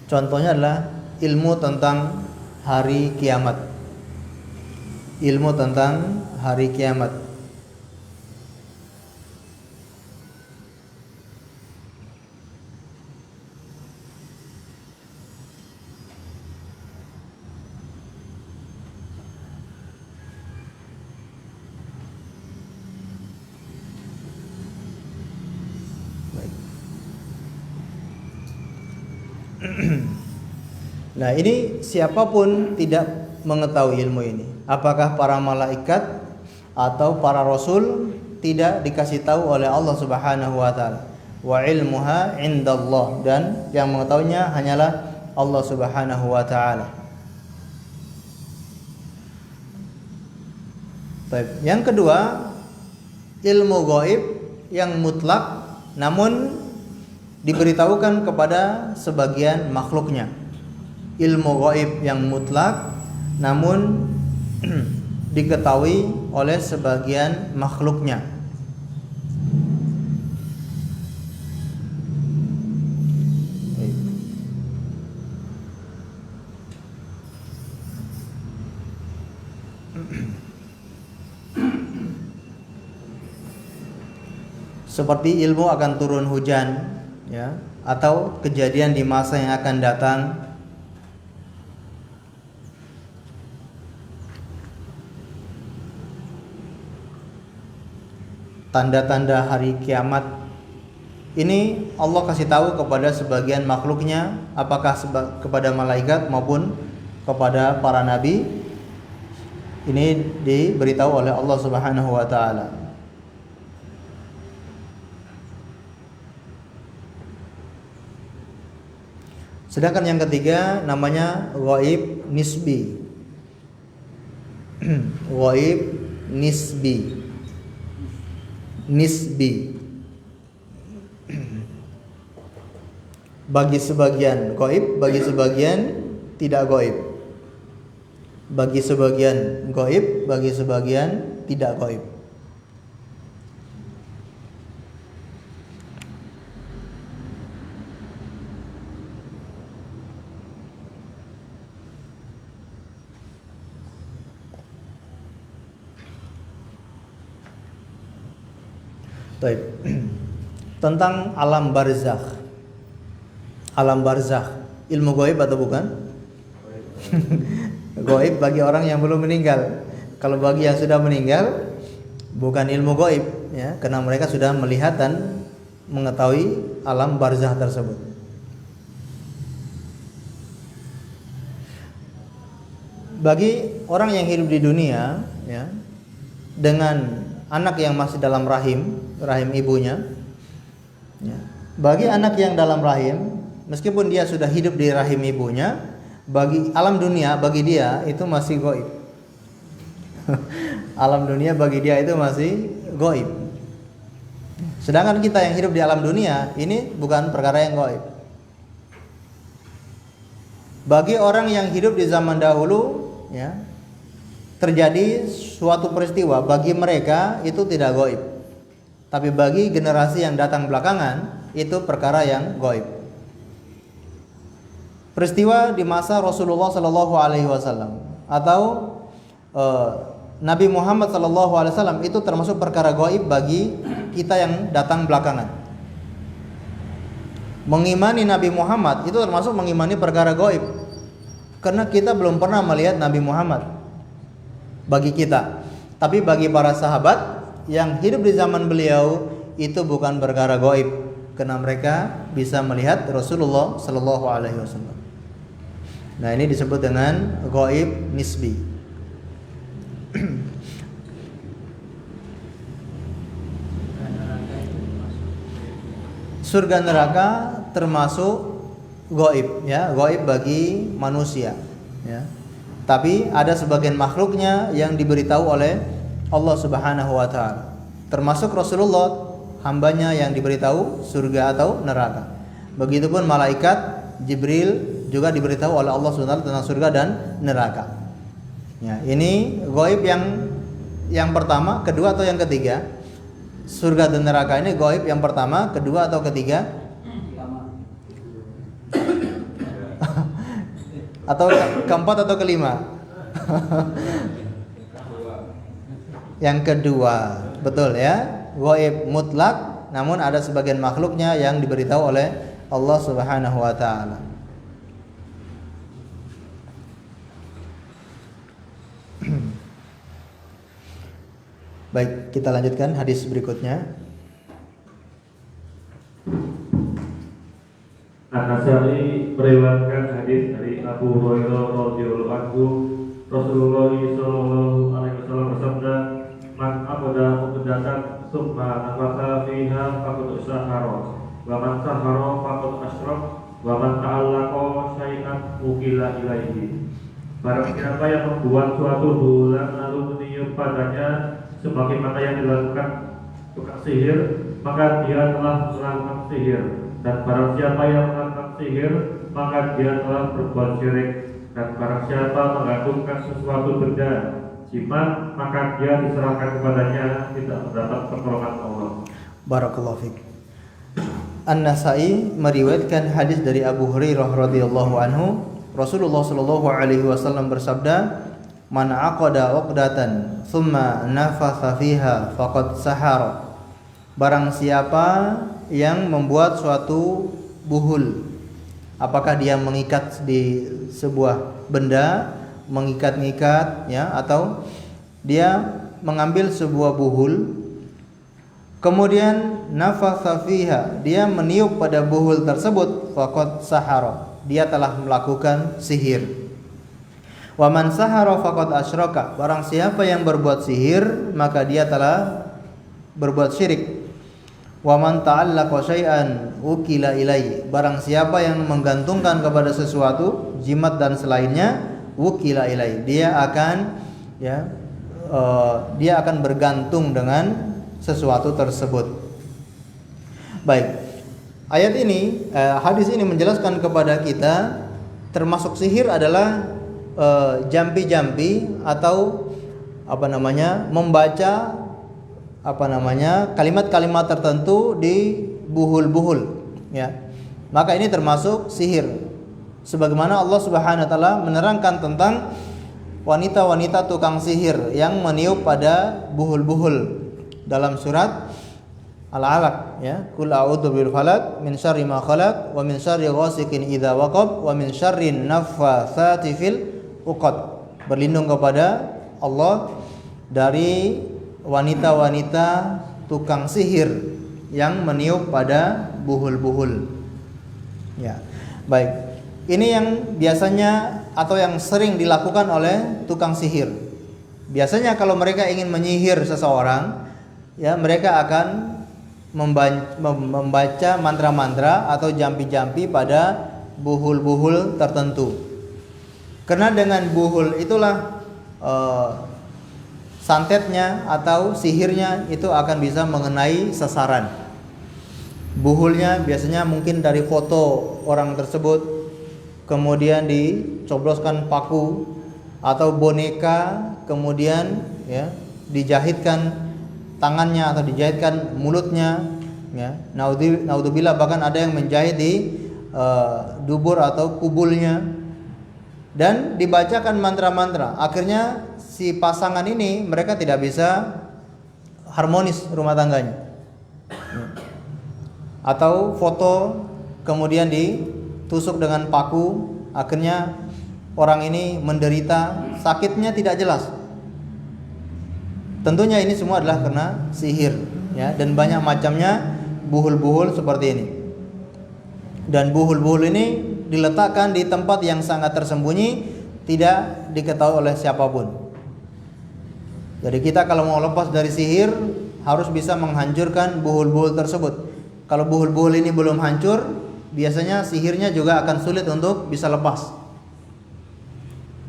Contohnya adalah ilmu tentang hari kiamat. Ilmu tentang hari kiamat. Nah, ini siapapun tidak mengetahui ilmu ini. Apakah para malaikat atau para rasul, tidak dikasih tahu oleh Allah Subhanahu wa taala. wa ilmuha indallah, dan yang mengetahuinya hanyalah Allah Subhanahu wa taala. Baik, yang kedua, ilmu gaib yang mutlak namun diberitahukan kepada sebagian makhluknya. Ilmu gaib yang mutlak namun diketahui oleh sebagian makhluknya. Seperti ilmu akan turun hujan, ya, atau kejadian di masa yang akan datang, tanda-tanda hari kiamat. Ini Allah kasih tahu kepada sebagian makhluknya, apakah kepada malaikat maupun kepada para nabi. Ini diberitahu oleh Allah Subhanahu wa taala. Sedangkan yang ketiga namanya ghaib nisbi. Ghaib nisbi. Nisbi. Bagi sebagian ghaib, bagi sebagian tidak ghaib. Bagi sebagian ghaib, bagi sebagian tidak ghaib. Baik. Tentang alam barzakh. Alam barzakh, ilmu gaib atau bukan? Gaib bagi orang yang belum meninggal. Kalau bagi yang sudah meninggal bukan ilmu gaib, ya, karena mereka sudah melihat dan mengetahui alam barzakh tersebut. Bagi orang yang hidup di dunia, ya, dengan anak yang masih dalam rahim ibunya, ya. Bagi anak yang dalam rahim, meskipun dia sudah hidup di rahim ibunya, bagi alam dunia bagi dia itu masih gaib. Alam dunia bagi dia itu masih gaib. Sedangkan kita yang hidup di alam dunia ini bukan perkara yang gaib. Bagi orang yang hidup di zaman dahulu, ya, terjadi suatu peristiwa, bagi mereka itu tidak gaib. Tapi bagi generasi yang datang belakangan itu perkara yang gaib. Peristiwa di masa Rasulullah sallallahu alaihi wasallam atau Nabi Muhammad sallallahu alaihi wasallam itu termasuk perkara gaib bagi kita yang datang belakangan. Mengimani Nabi Muhammad itu termasuk mengimani perkara gaib. Karena kita belum pernah melihat Nabi Muhammad bagi kita. Tapi bagi para sahabat yang hidup di zaman beliau itu bukan perkara gaib, karena mereka bisa melihat Rasulullah sallallahu alaihi wasallam. Nah, ini disebut dengan gaib nisbi. Surga neraka termasuk gaib, ya, gaib bagi manusia, ya. Tapi ada sebagian makhluknya yang diberitahu oleh Allah Subhanahu wa taala. Termasuk Rasulullah, hambanya yang diberitahu surga atau neraka. Begitupun malaikat Jibril juga diberitahu oleh Allah Subhanahu wa taala tentang surga dan neraka. Ya, ini gaib yang pertama, kedua atau yang ketiga? Surga dan neraka ini gaib yang pertama, kedua atau ketiga? Atau keempat atau kelima? Yang kedua, betul ya, gaib mutlak, namun ada sebagian makhluknya yang diberitahu oleh Allah Subhanahu wa taala. Baik, kita lanjutkan hadis berikutnya. An-Nasa'i meriwayatkan hadis dari Abu Hurairah radhiyallahu anhu, Rasulullah sallallahu alaihi wasallam bersabda, "Man abada muqaddatan summa nafakha fiha faqad sahara wa man sahara faqad asyrak, wa man ta'allaqa syai'an ukila ilaihi. Barang siapa yang membuat suatu bulan lalu meniup padanya sebagaimana yang dilakukan tukang sihir, maka dia telah melakukan sihir. Dan barang siapa yang melakukan sihir, maka dia telah berbuat syirik. Dan barang siapa menggantungkan sesuatu benda jimat, maka dia diserahkan kepadanya, tidak mendapat pertolongan Allah. Barakallahu fiik. An-Nasa'i meriwayatkan hadis dari Abu Hurairah radhiyallahu anhu, Rasulullah sallallahu alaihi wasallam bersabda, "Man 'aqada 'uqdatan thumma nafatha fiha faqad sahara." Barang siapa yang membuat suatu buhul, apakah dia mengikat di sebuah benda, mengikat-ngikat ya, atau dia mengambil sebuah buhul, kemudian nafatha fiha, dia meniup pada buhul tersebut, faqad sahara, dia telah melakukan sihir. Wa man sahara faqad asyraka, barang siapa yang berbuat sihir maka dia telah berbuat syirik. Wa man ta'allaqa syai'an ukila ilaihi, barang siapa yang menggantungkan kepada sesuatu jimat dan selainnya, ukila ilaihi, dia akan dia akan bergantung dengan sesuatu tersebut. Baik. Ayat ini, hadis ini menjelaskan kepada kita termasuk sihir adalah jampi-jampi atau membaca kalimat-kalimat tertentu di buhul-buhul ya. Maka ini termasuk sihir. Sebagaimana Allah Subhanahu wa taala menerangkan tentang wanita-wanita tukang sihir yang meniup pada buhul-buhul dalam surat Al-Alaq ya. Qul a'udzu birabbil falaq min syarri ma khalaq wa min syarri ghasiqin idza waqab wa min syarri naffatsati fil 'uqad. Berlindung kepada Allah dari wanita-wanita tukang sihir yang meniup pada buhul-buhul. Ya. Baik. Ini yang biasanya atau yang sering dilakukan oleh tukang sihir. Biasanya kalau mereka ingin menyihir seseorang, ya, mereka akan membaca mantra-mantra atau jampi-jampi pada buhul-buhul tertentu. Karena dengan buhul itulah santetnya atau sihirnya itu akan bisa mengenai sasaran. Buhulnya biasanya mungkin dari foto orang tersebut, kemudian dicobloskan paku atau boneka, kemudian ya dijahitkan tangannya atau dijahitkan mulutnya ya. Naudzubillah, bahkan ada yang menjahit di dubur atau kubulnya dan dibacakan mantra-mantra. Akhirnya si pasangan ini mereka tidak bisa harmonis rumah tangganya. Atau foto kemudian ditusuk dengan paku, akhirnya orang ini menderita, sakitnya tidak jelas. Tentunya ini semua adalah karena sihir ya, dan banyak macamnya buhul-buhul seperti ini. Dan buhul-buhul ini diletakkan di tempat yang sangat tersembunyi, tidak diketahui oleh siapapun. Jadi kita kalau mau lepas dari sihir harus bisa menghancurkan buhul-buhul tersebut. Kalau buhul-buhul ini belum hancur, biasanya sihirnya juga akan sulit untuk bisa lepas.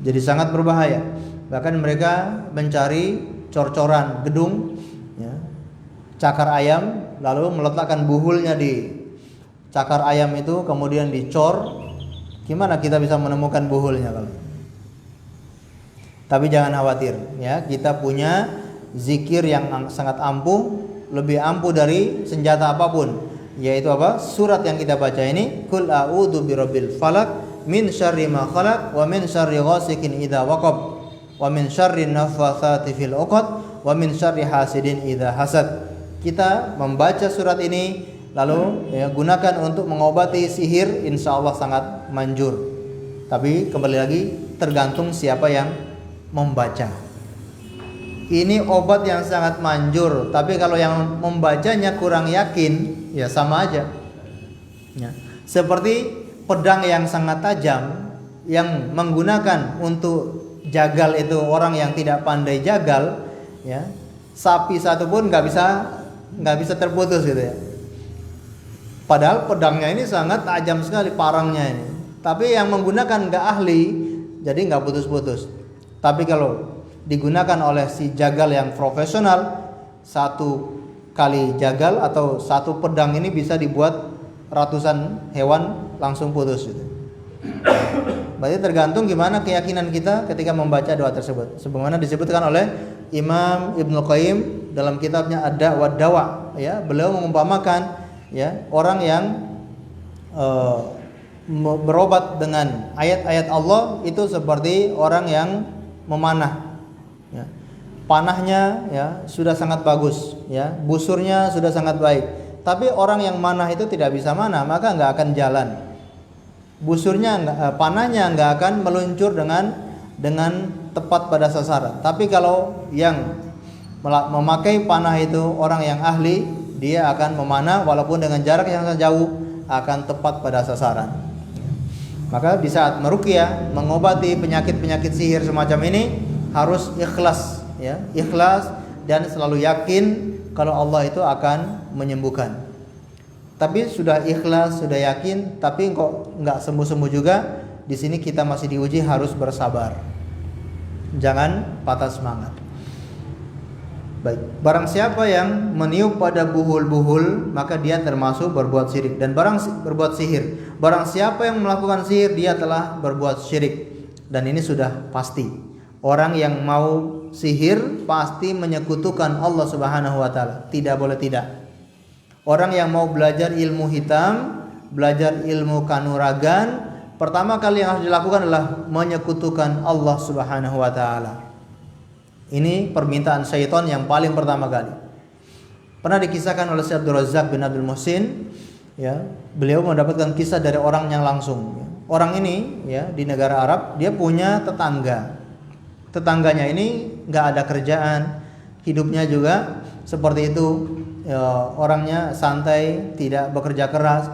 Jadi sangat berbahaya. Bahkan mereka mencari cor-coran gedung ya, cakar ayam, lalu meletakkan buhulnya di cakar ayam itu, kemudian dicor. Gimana kita bisa menemukan buhulnya kalau? Tapi jangan khawatir ya, kita punya zikir yang sangat ampuh, lebih ampuh dari senjata apapun, yaitu apa? Surat yang kita baca ini, Qul a'udzu birabbil falaq min syarri ma khalaq wa min syarri ghasiqin idza waqab wa min syarri naffatsati fil 'uqad wa min syarri hasidin idza hasad. Kita membaca surat ini lalu ya, gunakan untuk mengobati sihir, insya Allah sangat manjur. Tapi kembali lagi tergantung siapa yang membaca. Ini obat yang sangat manjur, tapi kalau yang membacanya kurang yakin, ya sama aja. Ya. Seperti pedang yang sangat tajam, yang menggunakan untuk jagal itu orang yang tidak pandai jagal, ya, sapi satu pun nggak bisa terputus gitu ya. Padahal pedangnya ini sangat tajam sekali, parangnya ini. Tapi yang menggunakan nggak ahli, jadi nggak putus-putus. Tapi kalau digunakan oleh si jagal yang profesional, satu kali jagal atau satu pedang ini bisa dibuat ratusan hewan langsung putus gitu. Berarti tergantung gimana keyakinan kita ketika membaca doa tersebut. Sebagaimana disebutkan oleh Imam Ibnu Qayyim dalam kitabnya Ad-Da' Dawa, ya, beliau mengumpamakan ya orang yang berobat dengan ayat-ayat Allah itu seperti orang yang memanah. Ya. Panahnya ya sudah sangat bagus, ya, busurnya sudah sangat baik. Tapi orang yang manah itu tidak bisa manah, maka nggak akan jalan. Busurnya, panahnya nggak akan meluncur dengan tepat pada sasaran. Tapi kalau yang memakai panah itu orang yang ahli, dia akan memanah walaupun dengan jarak yang sangat jauh akan tepat pada sasaran. Maka di saat meruqyah, mengobati penyakit-penyakit sihir semacam ini harus ikhlas, ya, ikhlas dan selalu yakin kalau Allah itu akan menyembuhkan. Tapi sudah ikhlas, sudah yakin, tapi kok nggak sembuh-sembuh juga, di sini kita masih diuji harus bersabar. Jangan patah semangat. Baik, barang siapa yang meniup pada buhul-buhul, maka dia termasuk berbuat syirik. Dan berbuat sihir. Barang siapa yang melakukan sihir, dia telah berbuat syirik. Dan ini sudah pasti. Orang yang mau sihir pasti menyekutukan Allah Subhanahu wa taala. Tidak boleh tidak. Orang yang mau belajar ilmu hitam, belajar ilmu kanuragan, pertama kali yang harus dilakukan adalah menyekutukan Allah Subhanahu wa taala. Ini permintaan syaitan yang paling pertama kali. Pernah dikisahkan oleh Syekh Abdul Razak bin Abdul Muhsin, ya, beliau mendapatkan kisah dari orang yang langsung. Orang ini, ya, di negara Arab, dia punya tetangga. Tetangganya ini nggak ada kerjaan, hidupnya juga seperti itu. Ya, orangnya santai, tidak bekerja keras,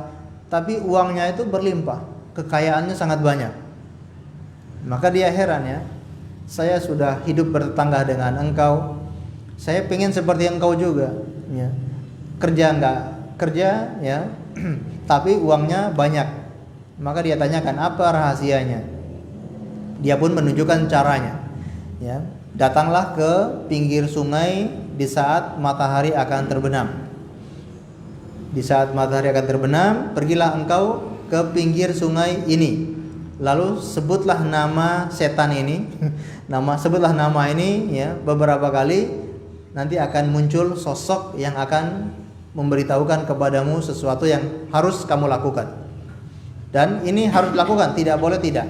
tapi uangnya itu berlimpah, kekayaannya sangat banyak. Maka dia heran, ya, saya sudah hidup bertetangga dengan engkau, saya pengen seperti engkau juga, ya. Kerja nggak kerja, ya, tapi uangnya banyak. Maka dia tanyakan apa rahasianya. Dia pun menunjukkan caranya, ya. Datanglah ke pinggir sungai di saat matahari akan terbenam. Di saat matahari akan terbenam, pergilah engkau ke pinggir sungai ini. Lalu sebutlah nama setan ini, sebutlah nama ini, ya, beberapa kali. Nanti akan muncul sosok yang akan memberitahukan kepadamu sesuatu yang harus kamu lakukan. Dan ini harus dilakukan, tidak boleh tidak.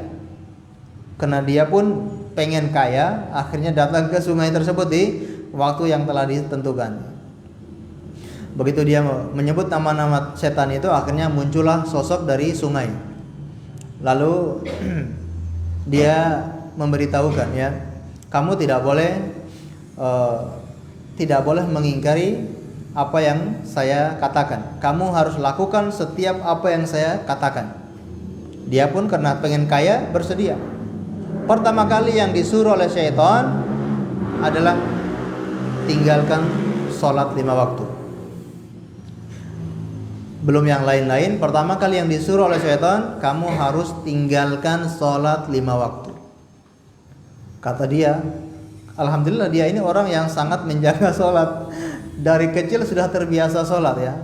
Karena dia pun pengen kaya, akhirnya datang ke sungai tersebut di waktu yang telah ditentukan. Begitu dia menyebut nama-nama setan itu, akhirnya muncullah sosok dari sungai. Lalu dia memberitahukan, ya, kamu tidak boleh mengingkari apa yang saya katakan. Kamu harus lakukan setiap apa yang saya katakan. Dia pun karena pengen kaya bersedia. Pertama kali yang disuruh oleh syaitan adalah tinggalkan sholat 5 waktu. Belum yang lain-lain, pertama kali yang disuruh oleh syaitan, kamu harus tinggalkan sholat 5 waktu. Kata dia, alhamdulillah dia ini orang yang sangat menjaga sholat. Dari kecil sudah terbiasa sholat, ya.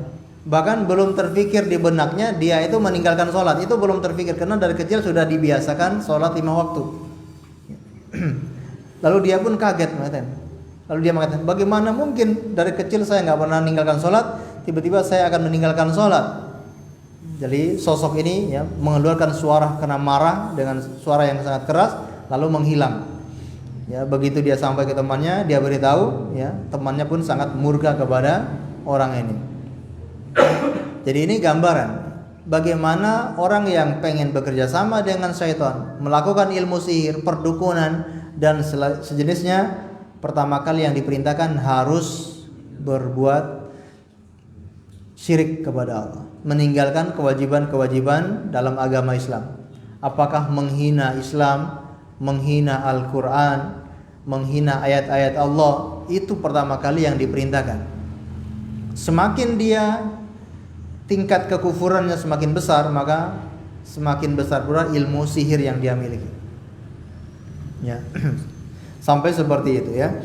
Bahkan belum terfikir di benaknya dia itu meninggalkan sholat. Itu belum terfikir, karena dari kecil sudah dibiasakan sholat 5 waktu. Lalu dia pun kaget, lalu dia mengatakan, bagaimana mungkin dari kecil saya nggak pernah meninggalkan sholat, tiba-tiba saya akan meninggalkan sholat. Jadi sosok ini, ya, mengeluarkan suara karena marah dengan suara yang sangat keras, lalu menghilang. Ya, begitu dia sampai ke temannya, dia beritahu, ya, temannya pun sangat murka kepada orang ini. Jadi ini gambaran bagaimana orang yang pengen bekerja sama dengan syaitan, melakukan ilmu sihir, perdukunan dan sejenisnya, pertama kali yang diperintahkan harus berbuat syirik kepada Allah, meninggalkan kewajiban-kewajiban dalam agama Islam. Apakah menghina Islam, menghina Al-Quran, menghina ayat-ayat Allah, itu pertama kali yang diperintahkan. Semakin dia tingkat kekufurannya semakin besar, maka semakin besar pula ilmu sihir yang dia miliki. Ya. Sampai seperti itu ya.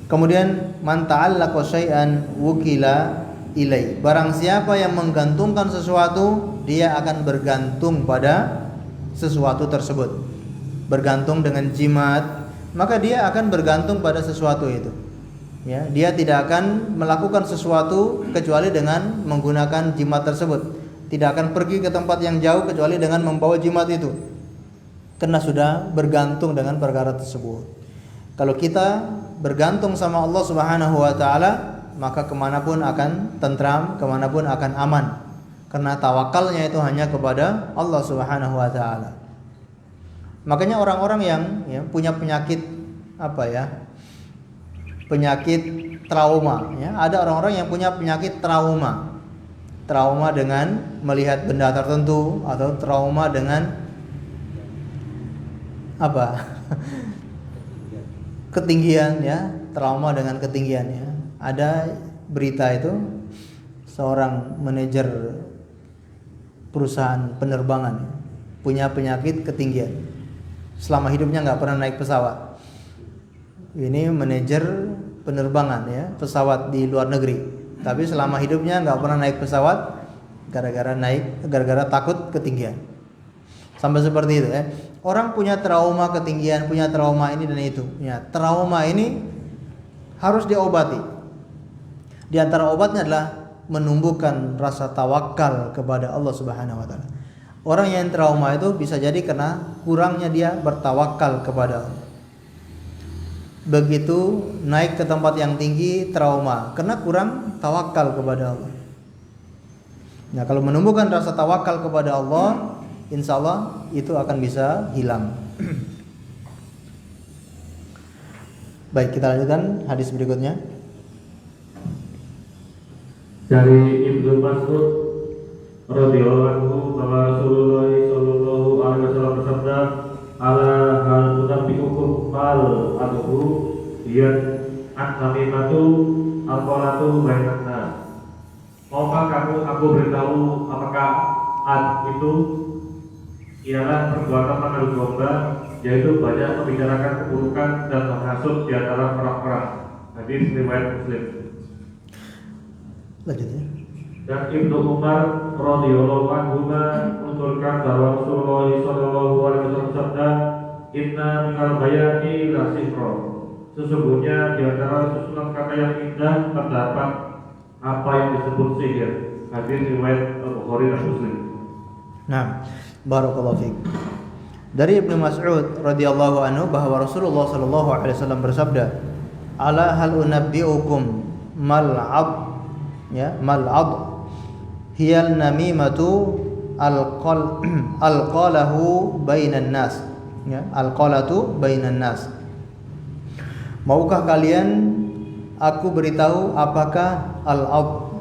Kemudian man ta'allaqa syai'an wukila ilai. Barang siapa yang menggantungkan sesuatu, dia akan bergantung pada sesuatu tersebut. Bergantung dengan jimat, maka dia akan bergantung pada sesuatu itu. Ya, dia tidak akan melakukan sesuatu kecuali dengan menggunakan jimat tersebut. Tidak akan pergi ke tempat yang jauh kecuali dengan membawa jimat itu. Karena sudah bergantung dengan perkara tersebut. Kalau kita bergantung sama Allah Subhanahu wa taala, maka kemanapun akan tentram, kemanapun akan aman. Karena tawakalnya itu hanya kepada Allah Subhanahu wa taala. Makanya orang-orang yang punya penyakit penyakit trauma, ya. Ada orang-orang yang punya penyakit trauma dengan melihat benda tertentu, atau trauma dengan ketinggian, ya, trauma dengan ketinggian, ya. Ada berita itu seorang manajer perusahaan penerbangan punya penyakit ketinggian. Selama hidupnya nggak pernah naik pesawat. Ini manajer penerbangan, ya, pesawat di luar negeri. Tapi selama hidupnya nggak pernah naik pesawat gara-gara takut ketinggian. Sampai seperti itu, ya. Orang punya trauma ketinggian, punya trauma ini dan itu. Ya, trauma ini harus diobati. Di antara obatnya adalah menumbuhkan rasa tawakal kepada Allah Subhanahu wa taala. Orang yang trauma itu bisa jadi karena kurangnya dia bertawakal kepada Allah. Begitu naik ke tempat yang tinggi, trauma karena kurang tawakal kepada Allah. Nah, kalau menumbuhkan rasa tawakal kepada Allah, insya Allah itu akan bisa hilang. Baik, kita lanjutkan hadis berikutnya. Dari Ibnu Mas'ud radhiyallahu anhu bahwa Rasulullah sallallahu alaihi wasallam bersabda, "Ala hal tunabbi'ukum mal adhu yad at-tamimatu al-qalatu bainan nas." Maukah aku beritahu apakah ad itu ialah perbuatan mengadu domba, yaitu banyak membicarakan keburukan dan menghasut di antara orang-orang. Hadis riwayat Muslim. Lanjutnya. Dan Ibnu Umar radhiyallahu anhu menuturkan bahwa Rasulullah sallallahu alaihi wasallam bersabda, "Inna minal bayani la sihra." Sesungguhnya di antara susunan kata yang indah terdapat apa yang disebut sihir. Hadis riwayat Al-Bukhari dan Muslim. Nah, barakallahu fiik. Dari Ibnu Mas'ud radhiyallahu anhu bahwa Rasulullah sallallahu alaihi wasallam bersabda, "Ala hal unabbiukum mal'ab." Ya, mal'ab hiyal namimatu alqalahu bainan nas. Ya, alqalatu bainan nas. Maukah kalian aku beritahu apakah al-ab,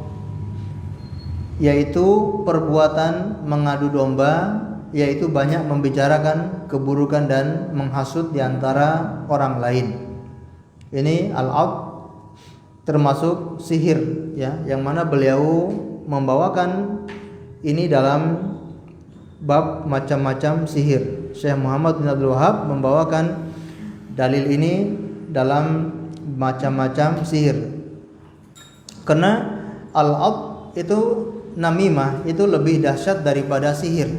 yaitu perbuatan mengadu domba, yaitu banyak membicarakan keburukan dan menghasut di antara orang lain. Ini al-ab termasuk sihir, ya, yang mana beliau membawakan ini dalam bab macam-macam sihir. Syekh Muhammad bin Abdul Wahab membawakan dalil ini dalam macam-macam sihir. Karena al-ab itu, namimah itu lebih dahsyat daripada sihir.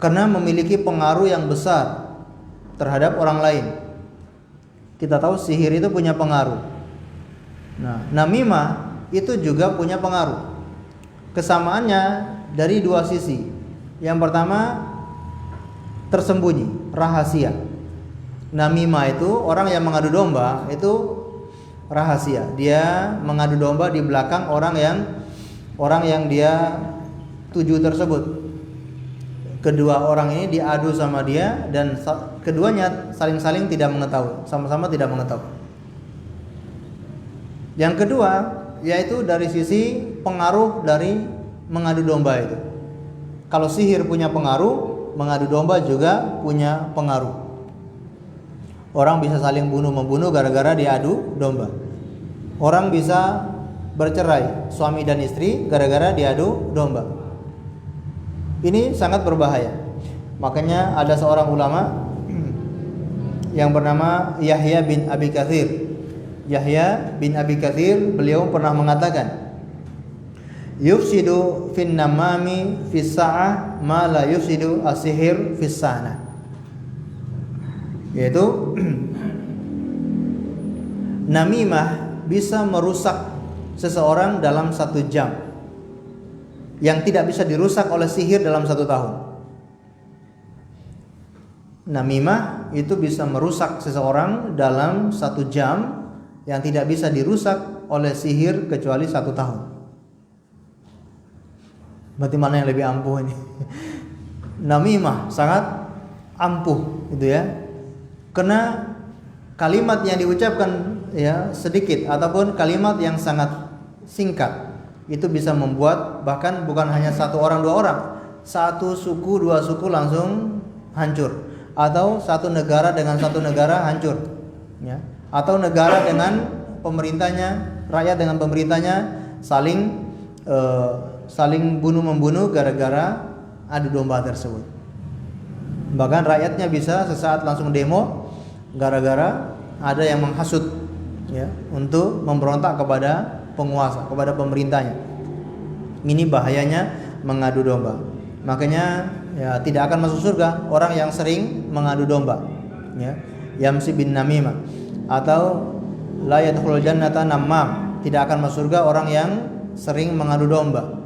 Karena memiliki pengaruh yang besar terhadap orang lain. Kita tahu sihir itu punya pengaruh. Nah, namimah itu juga punya pengaruh. Kesamaannya dari dua sisi. Yang pertama, tersembunyi, rahasia. Namimah itu orang yang mengadu domba itu rahasia. Dia mengadu domba di belakang orang yang dia tuju tersebut. Kedua orang ini diadu sama dia dan keduanya saling-saling tidak mengetahui, sama-sama tidak mengetahui. Yang kedua, yaitu dari sisi pengaruh dari mengadu domba itu. Kalau sihir punya pengaruh, mengadu domba juga punya pengaruh. Orang bisa saling bunuh-membunuh gara-gara diadu domba. Orang bisa bercerai suami dan istri gara-gara diadu domba. Ini sangat berbahaya. Makanya ada seorang ulama yang bernama Yahya bin Abi Katsir. Yahya bin Abi Katsir, beliau pernah mengatakan, yufsidu fin namami fis sa'ah ma la yufsidu as-sihir fis sana. Yaitu namimah bisa merusak seseorang dalam 1 jam yang tidak bisa dirusak oleh sihir dalam 1 tahun. Namimah itu bisa merusak seseorang dalam 1 jam yang tidak bisa dirusak oleh sihir kecuali 1 tahun. Berarti mana yang lebih ampuh ini? Namimah sangat ampuh gitu ya. Karena kalimat yang diucapkan ya sedikit ataupun kalimat yang sangat singkat itu bisa membuat bahkan bukan hanya 1 orang 2 orang, 1 suku 2 suku langsung hancur, atau 1 negara dengan 1 negara hancur ya, atau negara dengan pemerintahnya, rakyat dengan pemerintahnya saling bunuh-membunuh gara-gara adu domba tersebut. Bahkan rakyatnya bisa sesaat langsung demo gara-gara ada yang menghasut ya untuk memberontak kepada penguasa, kepada pemerintahnya. Ini bahayanya mengadu domba. Makanya ya tidak akan masuk surga orang yang sering mengadu domba ya. Yamsi bin namimah, atau la yadkhulul jannata nammam, tidak akan masuk surga orang yang sering mengadu domba.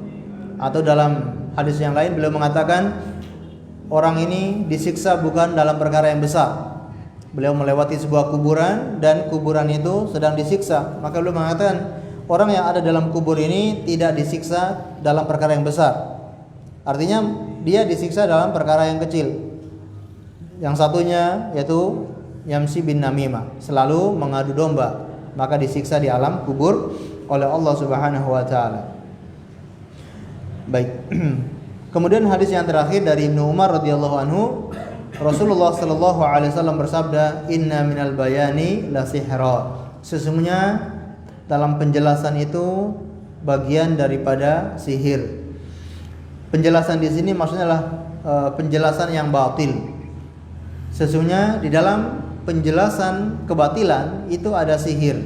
Atau dalam hadis yang lain beliau mengatakan orang ini disiksa bukan dalam perkara yang besar. Beliau melewati sebuah kuburan dan kuburan itu sedang disiksa, maka beliau mengatakan orang yang ada dalam kubur ini tidak disiksa dalam perkara yang besar. Artinya dia disiksa dalam perkara yang kecil. Yang satunya yaitu Yamsi bin Namimah, selalu mengadu domba, maka disiksa di alam kubur oleh Allah Subhanahu wa taala. Baik. Kemudian hadis yang terakhir dari Ibnu Umar radhiyallahu anhu, Rasulullah sallallahu alaihi wasallam bersabda, "Inna minal bayani la sihra." Sesungguhnya dalam penjelasan itu bagian daripada sihir. Penjelasan di sini maksudnya adalah penjelasan yang batil. Sesungguhnya di dalam penjelasan kebatilan itu ada sihir.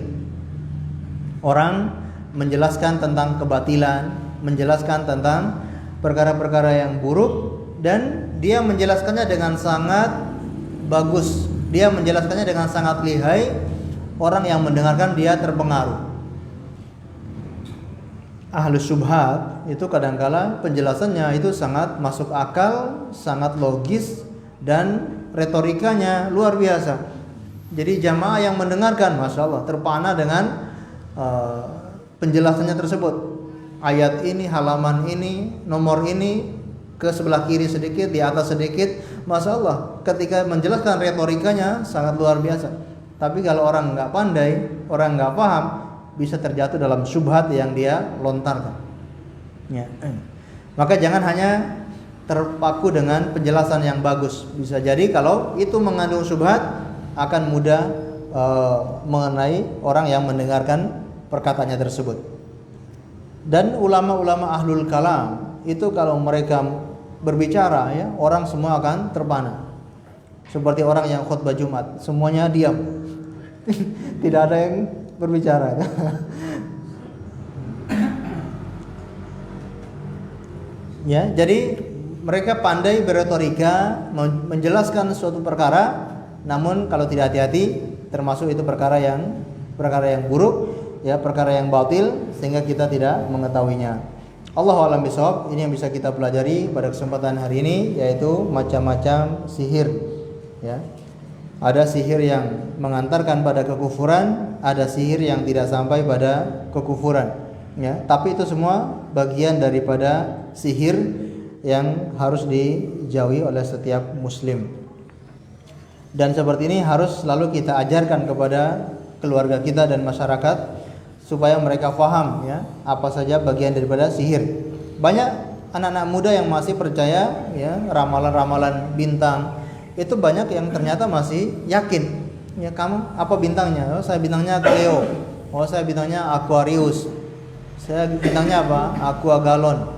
Orang menjelaskan tentang kebatilan, menjelaskan tentang perkara-perkara yang buruk, dan dia menjelaskannya dengan sangat bagus. Dia menjelaskannya dengan sangat lihai. Orang yang mendengarkan dia terpengaruh. Ahlus syubhat itu kadangkala penjelasannya itu sangat masuk akal, sangat logis, dan retorikanya luar biasa. Jadi jamaah yang mendengarkan, masya Allah, terpana dengan penjelasannya tersebut. Ayat ini, halaman ini, nomor ini, ke sebelah kiri sedikit, di atas sedikit, masya Allah. Ketika menjelaskan retorikanya sangat luar biasa. Tapi kalau orang nggak pandai, orang nggak paham, bisa terjatuh dalam syubhat yang dia lontarkan. Ya. Maka jangan hanya terpaku dengan penjelasan yang bagus. Bisa jadi kalau itu mengandung syubhat, akan mudah mengenai orang yang mendengarkan perkataannya tersebut. Dan ulama-ulama ahlul kalam itu kalau mereka berbicara ya, orang semua akan terpana. Seperti orang yang khutbah Jumat, semuanya diam. Tidak ada yang berbicara. Ya, jadi mereka pandai berretorika, menjelaskan suatu perkara, namun kalau tidak hati-hati termasuk itu perkara yang buruk, ya, perkara yang batil, sehingga kita tidak mengetahuinya. Allahu a'lam bishawab. Ini yang bisa kita pelajari pada kesempatan hari ini, yaitu macam-macam sihir. Ya. Ada sihir yang mengantarkan pada kekufuran, ada sihir yang tidak sampai pada kekufuran. Ya, tapi itu semua bagian daripada sihir yang harus dijauhi oleh setiap muslim. Dan seperti ini harus selalu kita ajarkan kepada keluarga kita dan masyarakat supaya mereka paham ya apa saja bagian daripada sihir. Banyak anak-anak muda yang masih percaya ya ramalan-ramalan bintang. Itu banyak yang ternyata masih yakin. Ya, kamu apa bintangnya? Oh, saya bintangnya Leo. Oh, saya bintangnya Aquarius. Saya bintangnya apa? Aqua galon.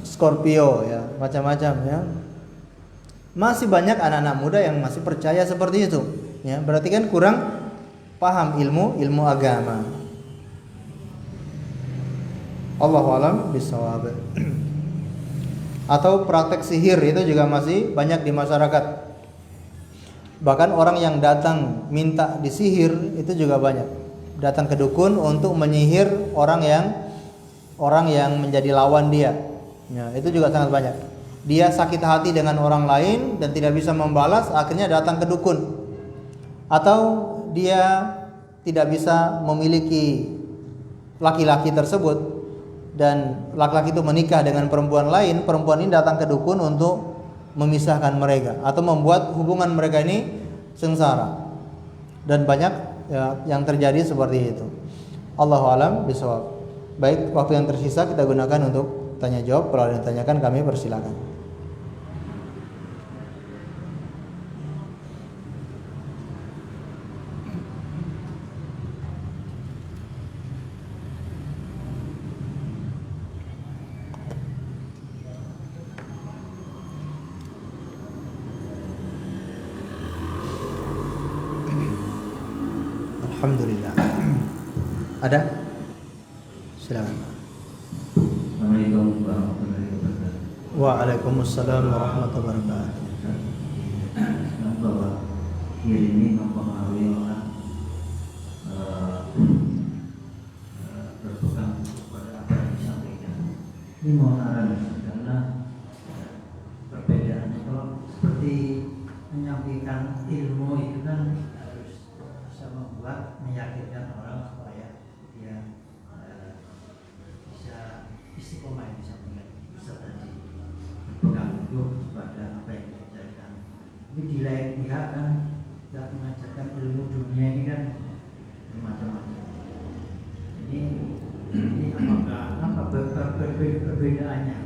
Scorpio ya, macam-macam ya. Masih banyak anak-anak muda yang masih percaya seperti itu. Ya, berarti kan kurang paham ilmu agama. Allahu a'lam bishawab. Atau praktek sihir itu juga masih banyak di masyarakat. Bahkan orang yang datang minta disihir itu juga banyak. Datang ke dukun untuk menyihir orang yang menjadi lawan dia. Ya, itu juga sangat banyak. Dia sakit hati dengan orang lain dan tidak bisa membalas, akhirnya datang ke dukun. Atau dia tidak bisa memiliki laki-laki tersebut dan laki-laki itu menikah dengan perempuan lain, perempuan ini datang ke dukun untuk memisahkan mereka atau membuat hubungan mereka ini sengsara. Dan banyak ya, yang terjadi seperti itu. Allahu a'lam bishawab. Baik, waktu yang tersisa kita gunakan untuk tanya jawab. Kalau ada yang tanyakan kami persilakan. Alhamdulillah. Ada? Silakan. Assalamualaikum warahmatullahi wabarakatuh. Waalaikumsalam warahmatullahi wabarakatuh. Bahwa sihir ini mempengaruhi orang berpegang pada apa yang disampaikan. Ini mohon arahan karena perbedaannya kalau seperti menyampaikan ilmu itu kan harus bisa membuat meyakinkan orang supaya dia bisa istiqomah yang disampaikan, bisa tadi berpegang teguh pada apa yang diajarkan. Tapi di lain pihak kan tidak mengajarkan ilmu dunia ini kan macam-macam. Ini apa perbedaannya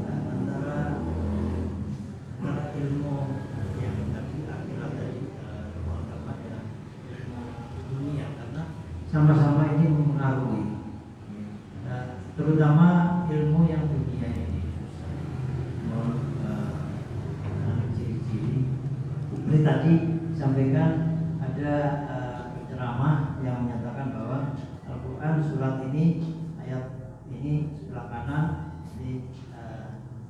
antara ilmu yang tadi akhirat tadi agama dengan ilmu dunia, karena sama-sama ini mempengaruhi, terutama ilmu yang dunia ini. Ciri-ciri ini tadi sampaikan ada ceramah yang menyatakan bahwa Al-Quran surat ini, ayat ini sebelah kanan,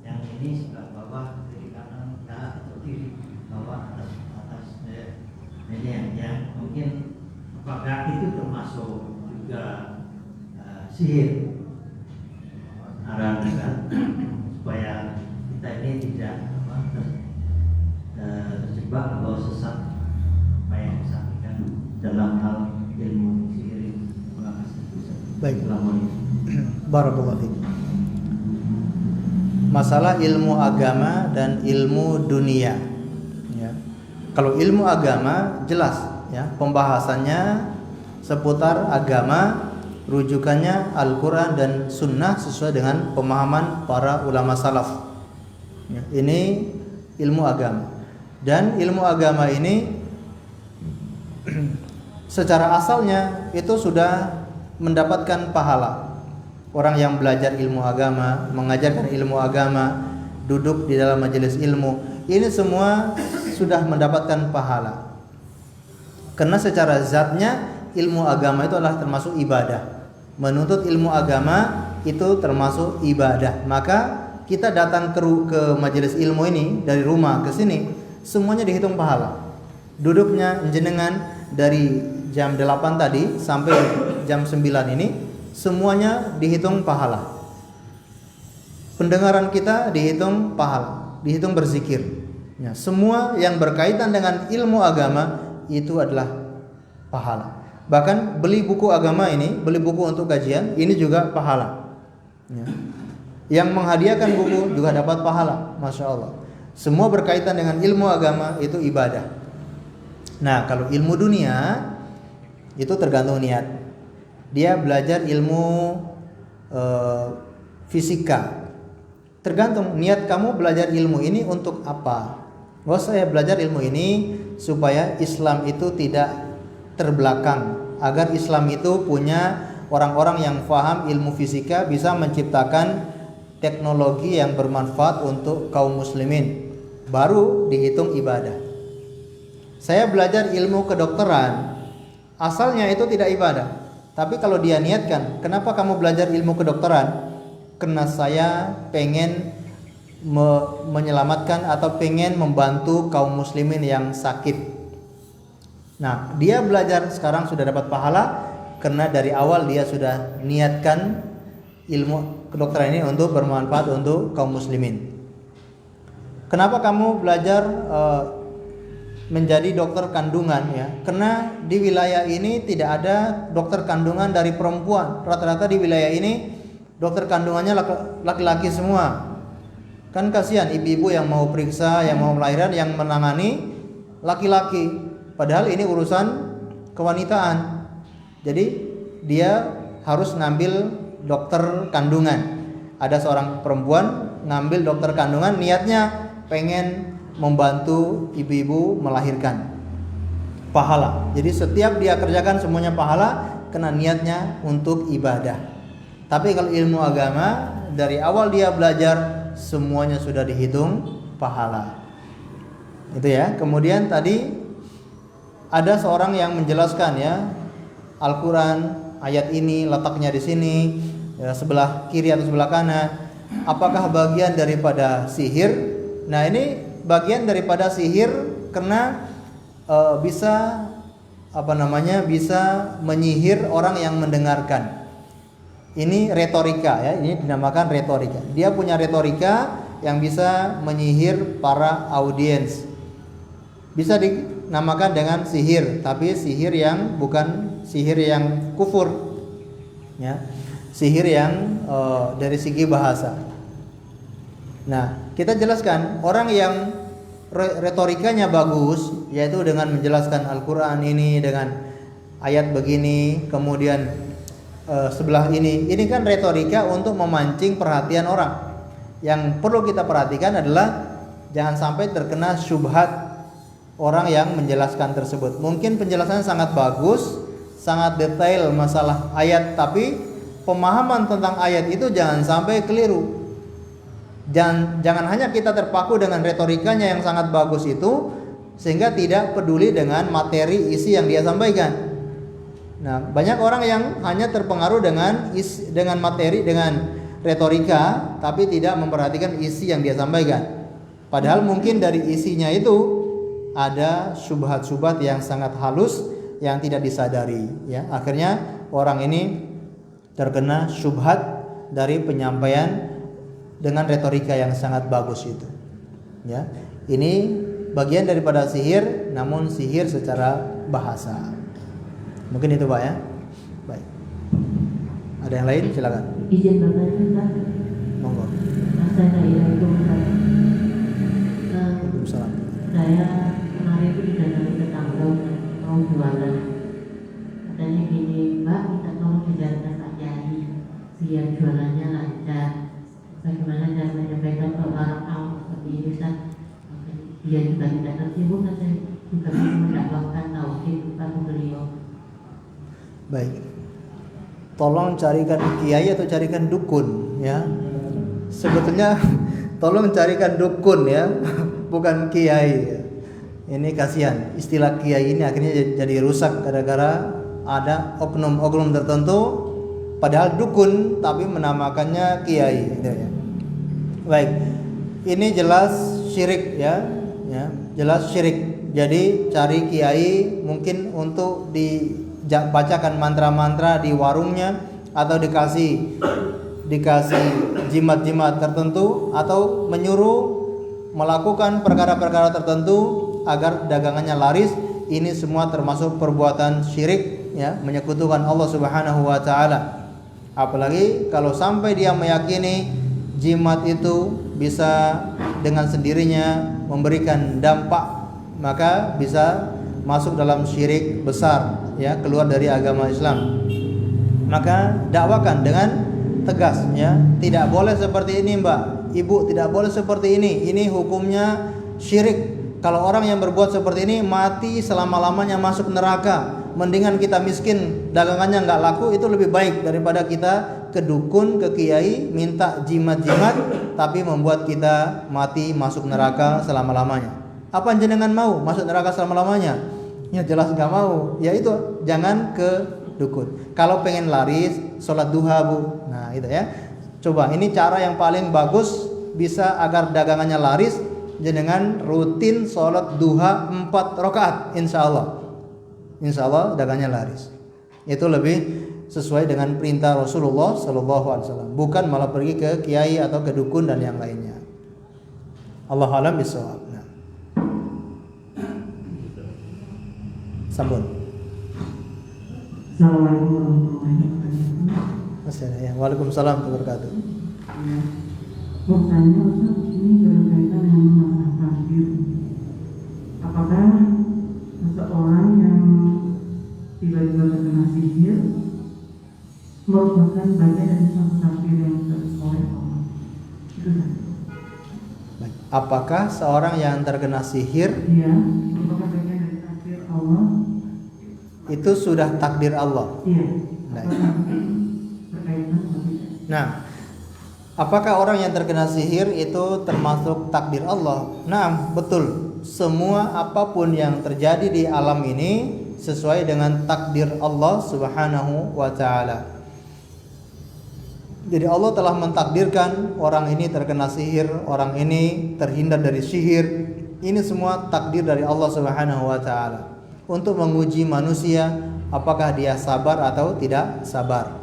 yang ini sebelah bawah, kiri kanan, atau kiri bawah, atas ini yang mungkin apakah itu termasuk juga sihir? Arahan supaya kita ini tidak terjebak atau sesat apa yang disampaikan dalam hal ilmu sihir ini. Terima kasih. Baik. Assalamualaikum. Barakallahu fiik. Masalah ilmu agama dan ilmu dunia. Ya. Kalau ilmu agama jelas, ya, pembahasannya seputar agama, rujukannya Al-Quran dan Sunnah sesuai dengan pemahaman para ulama salaf. Ya, ini ilmu agama. Dan ilmu agama ini secara asalnya itu sudah mendapatkan pahala. Orang yang belajar ilmu agama, mengajarkan ilmu agama, duduk di dalam majelis ilmu, ini semua sudah mendapatkan pahala. Karena secara zatnya ilmu agama itu adalah termasuk ibadah. Menuntut ilmu agama itu termasuk ibadah. Maka kita datang ke majelis ilmu ini dari rumah ke sini, semuanya dihitung pahala. Duduknya jenengan dari jam 8 tadi sampai jam 9 ini semuanya dihitung pahala. Pendengaran kita dihitung pahala, dihitung berzikir. Ya, semua yang berkaitan dengan ilmu agama itu adalah pahala. Bahkan beli buku agama ini, beli buku untuk kajian, ini juga pahala. Ya. Yang menghadiahkan buku juga dapat pahala, Masya Allah. Semua berkaitan dengan ilmu agama itu ibadah. Nah, kalau ilmu dunia itu tergantung niat. Dia belajar ilmu fisika. Tergantung niat kamu belajar ilmu ini untuk apa. Oh, saya belajar ilmu ini supaya Islam itu tidak terbelakang, agar Islam itu punya orang-orang yang paham ilmu fisika, bisa menciptakan teknologi yang bermanfaat untuk kaum muslimin, baru dihitung ibadah. Saya belajar ilmu kedokteran, asalnya itu tidak ibadah. Tapi kalau dia niatkan, kenapa kamu belajar ilmu kedokteran? Karena saya pengen menyelamatkan atau pengen membantu kaum muslimin yang sakit. Nah, dia belajar sekarang sudah dapat pahala karena dari awal dia sudah niatkan ilmu kedokteran ini untuk bermanfaat untuk kaum muslimin. Kenapa kamu belajar menjadi dokter kandungan ya? Karena di wilayah ini tidak ada dokter kandungan dari perempuan. Rata-rata di wilayah ini dokter kandungannya laki-laki semua. Kan kasihan ibu-ibu yang mau periksa, yang mau melahirkan, yang menangani laki-laki. Padahal ini urusan kewanitaan. Jadi dia harus ngambil dokter kandungan. Ada seorang perempuan ngambil dokter kandungan, niatnya pengen membantu ibu-ibu melahirkan. Pahala. Jadi setiap dia kerjakan semuanya pahala karena niatnya untuk ibadah. Tapi kalau ilmu agama dari awal dia belajar semuanya sudah dihitung pahala. Itu ya. Kemudian tadi ada seorang yang menjelaskan ya, Al-Quran ayat ini letaknya di sini ya, sebelah kiri atau sebelah kanan. Apakah bagian daripada sihir? Nah, ini bagian daripada sihir karena bisa bisa menyihir orang yang mendengarkan. Ini retorika ya, ini dinamakan retorika. Dia punya retorika yang bisa menyihir para audiens. Bisa dinamakan dengan sihir, tapi sihir yang bukan sihir yang kufur, ya, sihir yang dari segi bahasa. Nah, kita jelaskan orang yang retorikanya bagus, yaitu dengan menjelaskan Al-Quran ini dengan ayat begini, kemudian sebelah ini kan retorika untuk memancing perhatian orang. Yang perlu kita perhatikan adalah jangan sampai terkena syubhat orang yang menjelaskan tersebut. Mungkin penjelasannya sangat bagus, sangat detail masalah ayat, tapi pemahaman tentang ayat itu jangan sampai keliru. Jangan hanya kita terpaku dengan retorikanya yang sangat bagus itu sehingga tidak peduli dengan materi isi yang dia sampaikan. Nah, banyak orang yang hanya terpengaruh dengan materi, dengan retorika, tapi tidak memperhatikan isi yang dia sampaikan. Padahal mungkin dari isinya itu ada syubhat-syubhat yang sangat halus yang tidak disadari ya. Akhirnya orang ini terkena syubhat dari penyampaian dengan retorika yang sangat bagus itu ya. Ini bagian daripada sihir, namun sihir secara bahasa. Mungkin itu Pak ya. Baik. Ada yang lain? Silakan. Izin bertanya Ustaz. Monggo. Assalamualaikum. Waalaikumsalam. Saya kemarin itu didatangi tetangga mau jualan. Katanya gini, Mbak, minta tolong dijalankan Pak Kiai biar jualannya lancar. Bagaimana cara menyampaikan ke orang awam seperti ini Ustaz? Dia juga tidak tersinggung dan saya juga bisa mendapatkan tauhid kepada beliau. Baik. Tolong carikan kiai atau carikan dukun ya. Sebetulnya tolong carikan dukun ya, bukan kiai ya. Ini kasihan, istilah kiai ini akhirnya jadi rusak gara-gara ada oknum-oknum tertentu padahal dukun tapi menamakannya kiai gitu ya. Baik. Ini jelas syirik ya, jelas syirik. Jadi cari kiai mungkin untuk dibacakan mantra-mantra di warungnya atau dikasih jimat-jimat tertentu atau menyuruh melakukan perkara-perkara tertentu agar dagangannya laris. Ini semua termasuk perbuatan syirik ya, menyekutukan Allah Subhanahu wa taala. Apalagi kalau sampai dia meyakini jimat itu bisa dengan sendirinya memberikan dampak, maka bisa masuk dalam syirik besar ya, keluar dari agama Islam. Maka dakwakan dengan tegas ya, tidak boleh seperti ini Mbak, Ibu, tidak boleh seperti ini hukumnya syirik. Kalau orang yang berbuat seperti ini mati selama-lamanya masuk neraka, mendingan kita miskin, dagangannya nggak laku, itu lebih baik daripada kita ke dukun, ke kiai, minta jimat-jimat, tapi membuat kita mati masuk neraka selama-lamanya. Apa jenengan mau masuk neraka selama-lamanya? Ya jelas nggak mau. Ya itu, jangan ke dukun. Kalau pengen laris, sholat duha bu. Nah itu ya. Coba, ini cara yang paling bagus bisa agar dagangannya laris. Jenengan rutin sholat duha 4 rakaat, insya Allah dagangannya laris. Itu lebih sesuai dengan perintah Rasulullah SAW. Bukan malah pergi ke kiai atau ke dukun dan yang lainnya. Allah alam bisawab. Nah. Sambung. Assalamualaikum warahmatullahi wabarakatuh. Masih ada ya. Waalaikumsalam warahmatullahi wabarakatuh. Mau tanya Ustaz, ini berkaitan dengan masalah takdir. Apakah seseorang yang tiba-tiba terkena sihir merupakan bagian dari suatu takdir yang ditulis oleh Allah? Itu saja. Baik. Apakah seorang yang terkena sihir Iya, merupakan bagian dari takdir Allah? itu sudah takdir Allah? Iya. Baik. Berkaitan dengan itu. Nah, apakah orang yang terkena sihir itu termasuk takdir Allah? Nah, betul. Semua apapun yang terjadi di alam ini sesuai dengan takdir Allah Subhanahu wa ta'ala. Jadi Allah telah mentakdirkan orang ini terkena sihir, orang ini terhindar dari sihir. Ini semua takdir dari Allah Subhanahu wa ta'ala untuk menguji manusia apakah dia sabar atau tidak sabar.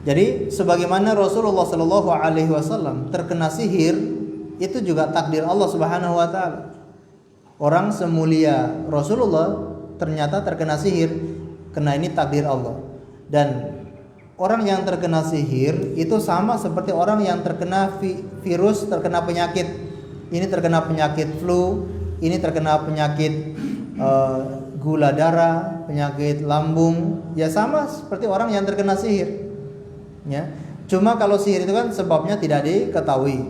Jadi sebagaimana Rasulullah Shallallahu Alaihi Wasallam terkena sihir, itu juga takdir Allah Subhanahu Wa Taala. Orang semulia Rasulullah ternyata terkena sihir, karena ini takdir Allah. Dan orang yang terkena sihir itu sama seperti orang yang terkena virus, terkena penyakit. Ini terkena penyakit flu, ini terkena penyakit gula darah, penyakit lambung. Ya sama seperti orang yang terkena sihir. Ya, cuma kalau sihir itu kan sebabnya tidak diketahui.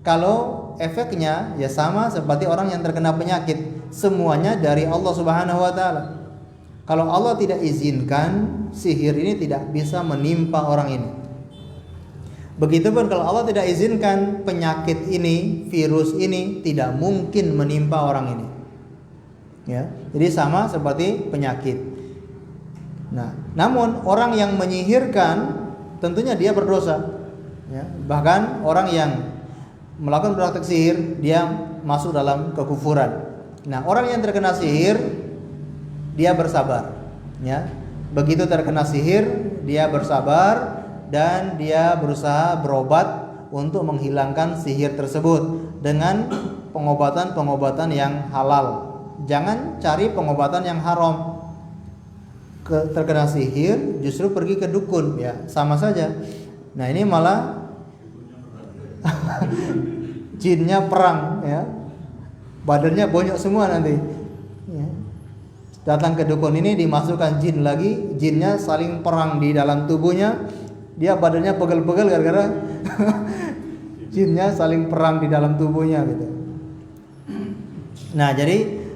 Kalau efeknya ya sama seperti orang yang terkena penyakit. Semuanya dari Allah Subhanahu wa ta'ala. Kalau Allah tidak izinkan, sihir ini tidak bisa menimpa orang ini. Begitupun kalau Allah tidak izinkan, penyakit ini, virus ini tidak mungkin menimpa orang ini. Ya, jadi sama seperti penyakit. Nah, namun orang yang menyihirkan tentunya dia berdosa. Ya, bahkan orang yang melakukan praktek sihir dia masuk dalam kekufuran. Nah, orang yang terkena sihir dia bersabar. Ya, begitu terkena sihir dia bersabar dan dia berusaha berobat untuk menghilangkan sihir tersebut dengan pengobatan-pengobatan yang halal. Jangan cari pengobatan yang haram. Terkena sihir justru pergi ke dukun, ya sama saja. Nah ini malah jinnya perang, ya badannya bonyok semua nanti. Ya. Datang ke dukun ini dimasukkan jin lagi, jinnya saling perang di dalam tubuhnya, dia badannya pegel-pegel gara-gara jinnya saling perang di dalam tubuhnya gitu. Nah jadi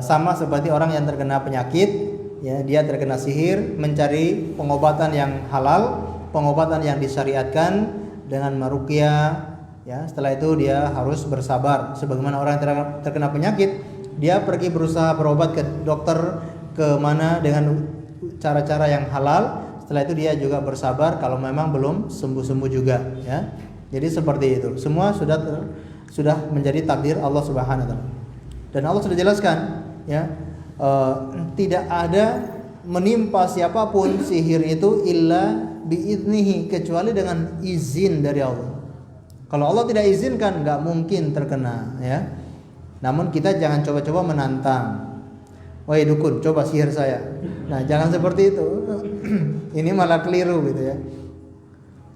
sama seperti orang yang terkena penyakit. Ya, dia terkena sihir, mencari pengobatan yang halal, pengobatan yang disyariatkan dengan meruqyah. Ya, setelah itu dia harus bersabar. Sebagaimana orang yang terkena penyakit, dia pergi berusaha berobat ke dokter ke mana dengan cara-cara yang halal. Setelah itu dia juga bersabar kalau memang belum sembuh-sembuh juga. Ya, jadi seperti itu. Semua sudah menjadi takdir Allah Subhanahu Wa Taala. Dan Allah sudah jelaskan, ya. Tidak ada menimpa siapapun sihir itu illa biiznihi, kecuali dengan izin dari Allah. Kalau Allah tidak izinkan nggak mungkin terkena, ya. Namun kita jangan coba-coba menantang. Wahai dukun, coba sihir saya. Nah, jangan seperti itu. Ini malah keliru gitu ya.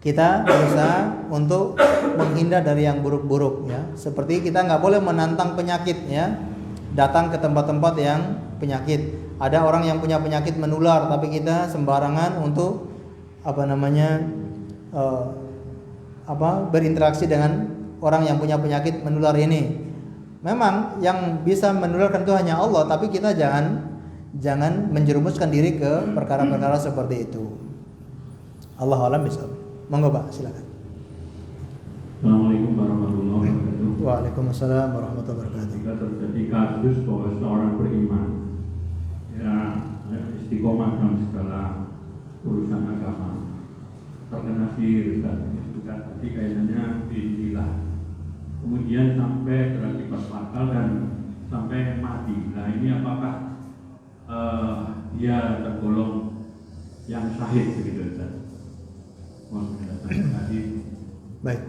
Kita berusaha untuk menghindar dari yang buruk-buruk, ya. Seperti kita nggak boleh menantang penyakit, ya. Datang ke tempat-tempat yang penyakit. Ada orang yang punya penyakit menular, tapi kita sembarangan untuk berinteraksi dengan orang yang punya penyakit menular ini. Memang yang bisa menularkan itu hanya Allah, tapi kita jangan menjerumuskan diri ke perkara-perkara seperti itu. Allahu a'lam bishawab. Monggo Pak, silakan. Assalamualaikum warahmatullahi wabarakatuh. Waalaikumsalam warahmatullahi wabarakatuh. Jika terjadi kasus bahwa seorang beriman ya istiqomah dalam segala urusan agama terkena sihir dan tadi kayaknya diilah, kemudian sampai berakibat fatal dan sampai mati. Nah ini apakah dia tergolong yang syahid begitu Ustaz? Baik.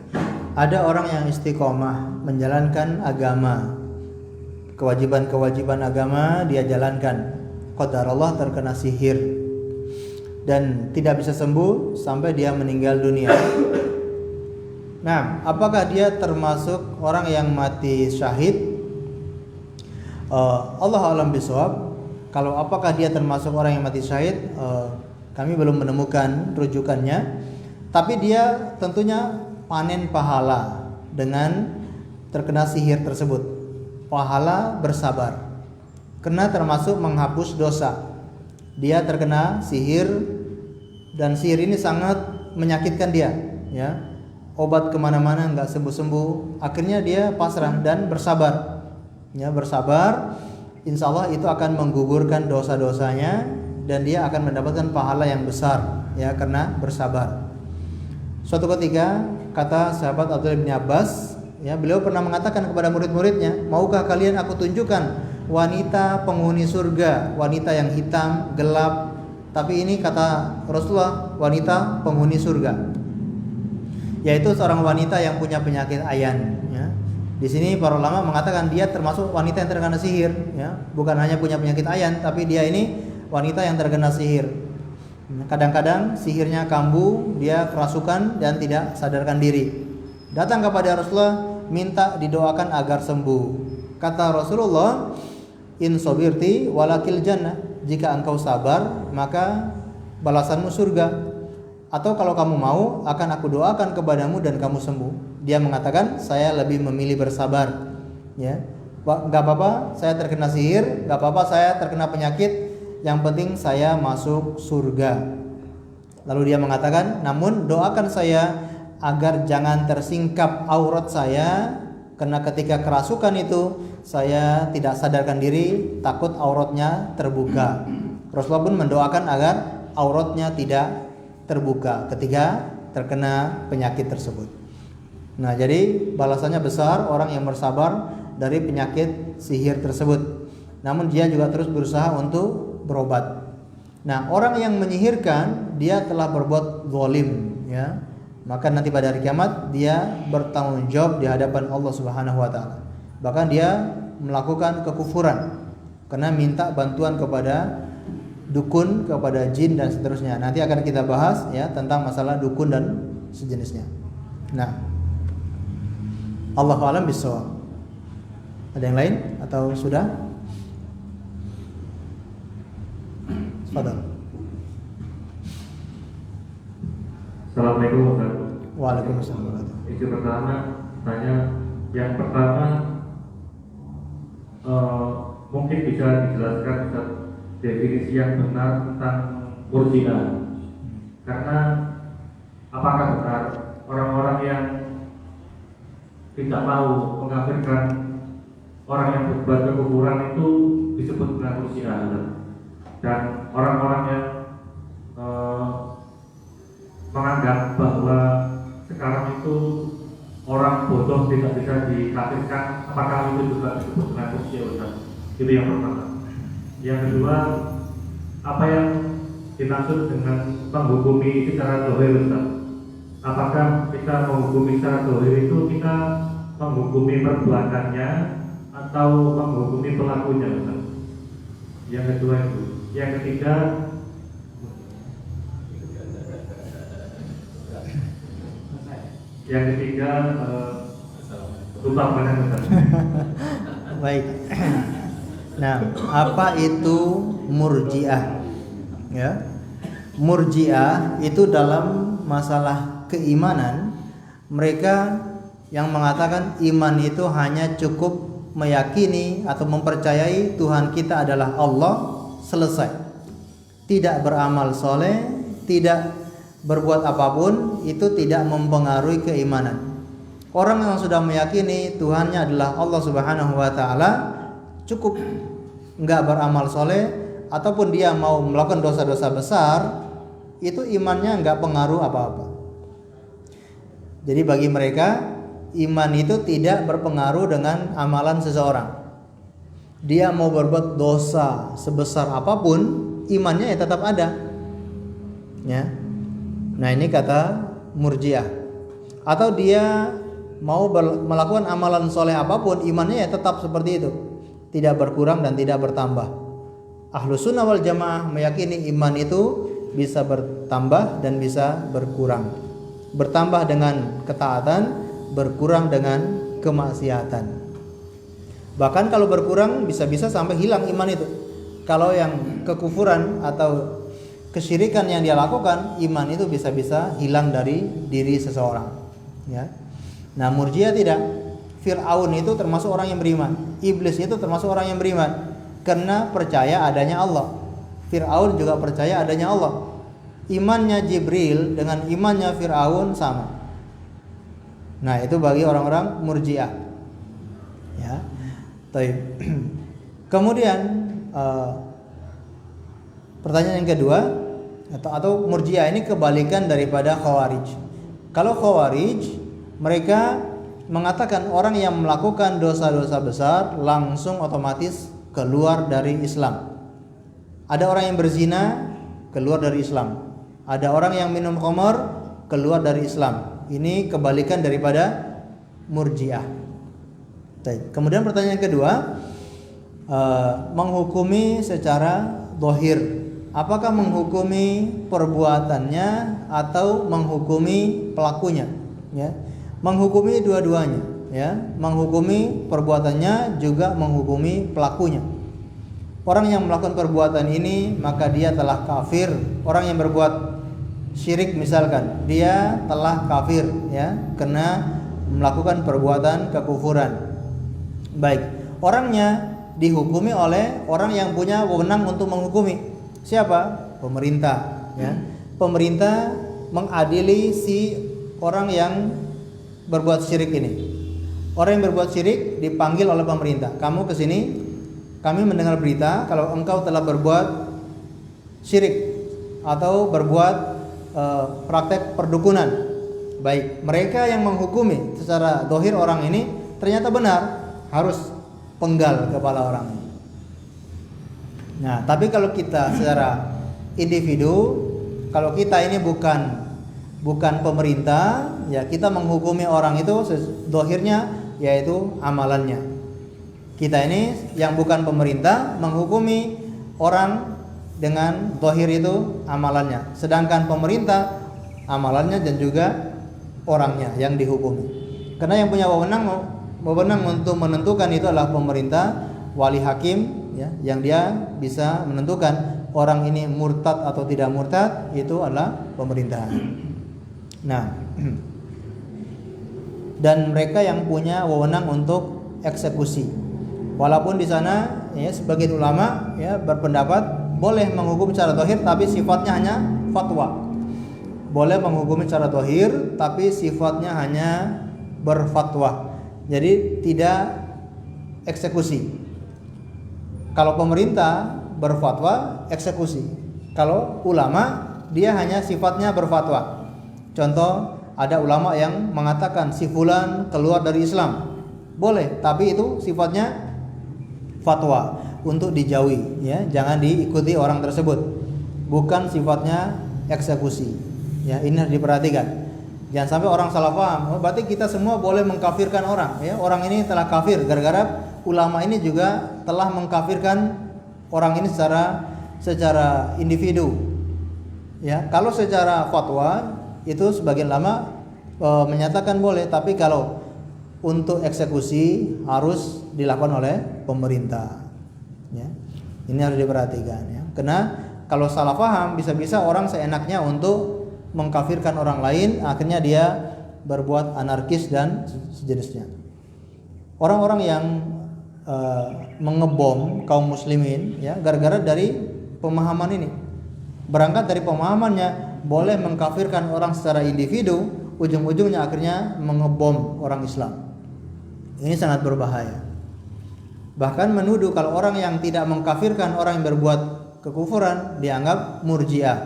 Ada orang yang istiqomah menjalankan agama, kewajiban-kewajiban agama dia jalankan. Qadarullah terkena sihir dan tidak bisa sembuh sampai dia meninggal dunia. Nah, apakah dia termasuk orang yang mati syahid? Allah a'lam bishawab. Kalau apakah dia termasuk orang yang mati syahid, kami belum menemukan rujukannya. Tapi dia tentunya panen pahala dengan terkena sihir tersebut. Pahala bersabar. Karena termasuk menghapus dosa. Dia terkena sihir dan sihir ini sangat menyakitkan dia, ya. Obat kemana-mana nggak sembuh-sembuh. Akhirnya dia pasrah dan bersabar. Ya, bersabar. Insya Allah itu akan menggugurkan dosa-dosanya dan dia akan mendapatkan pahala yang besar, ya, karena bersabar. Suatu ketika kata sahabat Abdullah bin Abbas, ya, beliau pernah mengatakan kepada murid-muridnya, maukah kalian aku tunjukkan wanita penghuni surga, wanita yang hitam, gelap, tapi ini kata Rasulullah wanita penghuni surga, yaitu seorang wanita yang punya penyakit ayan. Ya. Di sini para ulama mengatakan dia termasuk wanita yang terkena sihir, ya. Bukan hanya punya penyakit ayan, tapi dia ini wanita yang terkena sihir. Kadang-kadang sihirnya kambuh, dia kerasukan dan tidak sadarkan diri. Datang kepada Rasulullah minta didoakan agar sembuh. Kata Rasulullah, in sobirti walakil jannah, jika engkau sabar maka balasanmu surga, atau kalau kamu mau akan aku doakan kepadamu dan kamu sembuh. Dia mengatakan saya lebih memilih bersabar, ya. Gak apa-apa saya terkena sihir, gak apa-apa saya terkena penyakit, yang penting saya masuk surga. Lalu dia mengatakan, namun doakan saya agar jangan tersingkap aurat saya, karena ketika kerasukan itu saya tidak sadarkan diri, takut auratnya terbuka. Rasulullah pun mendoakan agar auratnya tidak terbuka ketika terkena penyakit tersebut. Nah, jadi balasannya besar orang yang bersabar dari penyakit sihir tersebut. Namun dia juga terus berusaha untuk berobat. Nah, orang yang menyihirkan dia telah berbuat zalim, ya. Maka nanti pada hari kiamat dia bertanggung jawab di hadapan Allah Subhanahu wa taala. Bahkan dia melakukan kekufuran karena minta bantuan kepada dukun, kepada jin dan seterusnya. Nanti akan kita bahas, ya, tentang masalah dukun dan sejenisnya. Nah, Allahu a'lam bishawab. Ada yang lain atau sudah? Fadal. Assalamualaikum Ustaz. Waalaikumsalam. Isu pertama tanya, yang pertama mungkin bisa dijelaskan Ustaz definisi yang benar tentang murji'ah. Karena apakah benar orang-orang yang tidak mau mengkafirkan orang yang berbuat kekufuran itu disebut dengan murji'ah, dan orang-orang yang menganggap bahwa sekarang itu orang bodoh tidak bisa dikafirkan, apakah itu juga disebut dengan murji'ah? Itu yang pertama. Yang kedua, apa yang dimaksud dengan menghukumi secara zahir, Ustaz? Apakah kita menghukumi secara zahir itu kita menghukumi perbuatannya atau menghukumi pelakunya, Ustaz? Yang kedua itu. Yang ketiga, lupa mana, Ustaz? Baik. Nah, apa itu murji'ah? Ya. Murji'ah itu dalam masalah keimanan, mereka yang mengatakan iman itu hanya cukup meyakini atau mempercayai Tuhan kita adalah Allah selesai. Tidak beramal soleh, tidak berbuat apapun, itu tidak mempengaruhi keimanan. Orang yang sudah meyakini Tuhannya adalah Allah Subhanahu wa Ta'ala, cukup nggak beramal soleh ataupun dia mau melakukan dosa-dosa besar, itu imannya nggak pengaruh apa-apa. Jadi bagi mereka, iman itu tidak berpengaruh dengan amalan seseorang. Dia mau berbuat dosa sebesar apapun, imannya ya tetap ada. Ya. Nah, ini kata Murji'ah. Atau dia mau melakukan amalan soleh apapun, imannya ya tetap seperti itu, tidak berkurang dan tidak bertambah. Ahlus Sunnah wal Jamaah meyakini iman itu bisa bertambah dan bisa berkurang. Bertambah dengan ketaatan, berkurang dengan kemaksiatan. Bahkan kalau berkurang bisa-bisa sampai hilang iman itu. Kalau yang kekufuran atau kesyirikan yang dia lakukan, iman itu bisa-bisa hilang dari diri seseorang. Ya. Nah, Murji'ah tidak. Fir'aun itu termasuk orang yang beriman. Iblis itu termasuk orang yang beriman. Karena percaya adanya Allah. Fir'aun juga percaya adanya Allah. Imannya Jibril dengan imannya Fir'aun sama. Nah, itu bagi orang-orang Murji'ah. Ya. Baik. Kemudian pertanyaan yang kedua, atau Murji'ah ini kebalikan daripada Khawarij. Kalau Khawarij, mereka mengatakan orang yang melakukan dosa-dosa besar langsung otomatis keluar dari Islam. Ada orang yang berzina keluar dari Islam. Ada orang yang minum khamar keluar dari Islam. Ini kebalikan daripada Murji'ah. Kemudian pertanyaan kedua, menghukumi secara zahir. Apakah menghukumi perbuatannya atau menghukumi pelakunya? Ya, menghukumi dua-duanya. Ya, menghukumi perbuatannya juga menghukumi pelakunya. Orang yang melakukan perbuatan ini maka dia telah kafir. Orang yang berbuat syirik misalkan, dia telah kafir, ya, karena melakukan perbuatan kekufuran. Baik, orangnya dihukumi oleh orang yang punya wewenang untuk menghukumi. Siapa? Pemerintah, ya. Pemerintah mengadili si orang yang berbuat syirik ini. Orang yang berbuat syirik dipanggil oleh pemerintah. Kamu ke sini, kami mendengar berita kalau engkau telah berbuat syirik atau berbuat praktek perdukunan. Baik, mereka yang menghukumi secara zahir orang ini ternyata benar, harus penggal kepala orang ini. Nah, tapi kalau kita secara individu, kalau kita ini bukan pemerintah, ya kita menghukumi orang itu zahirnya yaitu amalannya. Kita ini yang bukan pemerintah menghukumi orang dengan zahir itu amalannya. Sedangkan pemerintah amalannya dan juga orangnya yang dihukumi. Karena yang punya wewenang untuk menentukan itu adalah pemerintah, wali hakim, ya, yang dia bisa menentukan orang ini murtad atau tidak murtad, itu adalah pemerintah. Nah, dan mereka yang punya wewenang untuk eksekusi. Walaupun di sana, ya, sebagian ulama, ya, berpendapat boleh menghukum secara zahir tapi sifatnya hanya fatwa. Boleh menghukumi secara zahir tapi sifatnya hanya berfatwa. Jadi tidak eksekusi. Kalau pemerintah berfatwa, eksekusi. Kalau ulama, dia hanya sifatnya berfatwa. Contoh, ada ulama yang mengatakan si fulan keluar dari Islam. Boleh, tapi itu sifatnya fatwa untuk dijauhi, ya, jangan diikuti orang tersebut. Bukan sifatnya eksekusi. Ya, ini harus diperhatikan. Jangan sampai orang salah paham. Berarti kita semua boleh mengkafirkan orang, ya. Orang ini telah kafir gara-gara ulama ini juga telah mengkafirkan orang ini secara individu. Ya, kalau secara fatwa itu sebagian ulama menyatakan boleh, tapi kalau untuk eksekusi harus dilakukan oleh pemerintah. Ya. Ini harus diperhatikan, ya. Karena kalau salah paham bisa-bisa orang seenaknya untuk mengkafirkan orang lain, akhirnya dia berbuat anarkis dan sejenisnya. Orang-orang yang mengebom kaum muslimin, ya, gara-gara dari pemahaman ini. Berangkat dari pemahamannya boleh mengkafirkan orang secara individu, ujung-ujungnya akhirnya mengebom orang Islam. Ini sangat berbahaya. Bahkan menuduh kalau orang yang tidak mengkafirkan orang yang berbuat kekufuran dianggap murji'ah.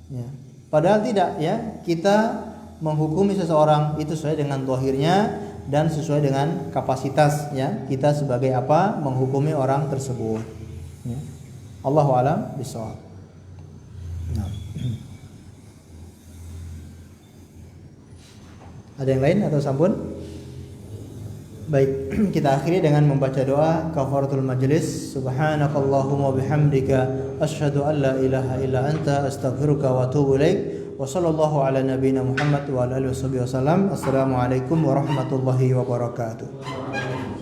Ya. Padahal tidak, ya. Kita menghukumi seseorang itu sesuai dengan zahirnya dan sesuai dengan kapasitas, ya. Kita sebagai apa menghukumi orang tersebut. Ya. Allahu a'lam bishawab. Nah. Ada yang lain atau sampun? Baik, kita akhiri dengan membaca doa kafaratul majlis. Subhanakallahumma bihamdika asyhadu an la ilaha illa anta astaghfiruka wa atubu ilaik. Wa sallallahu ala nabiyyina Muhammad wa ala alihi wasallam. Assalamualaikum warahmatullahi wabarakatuh.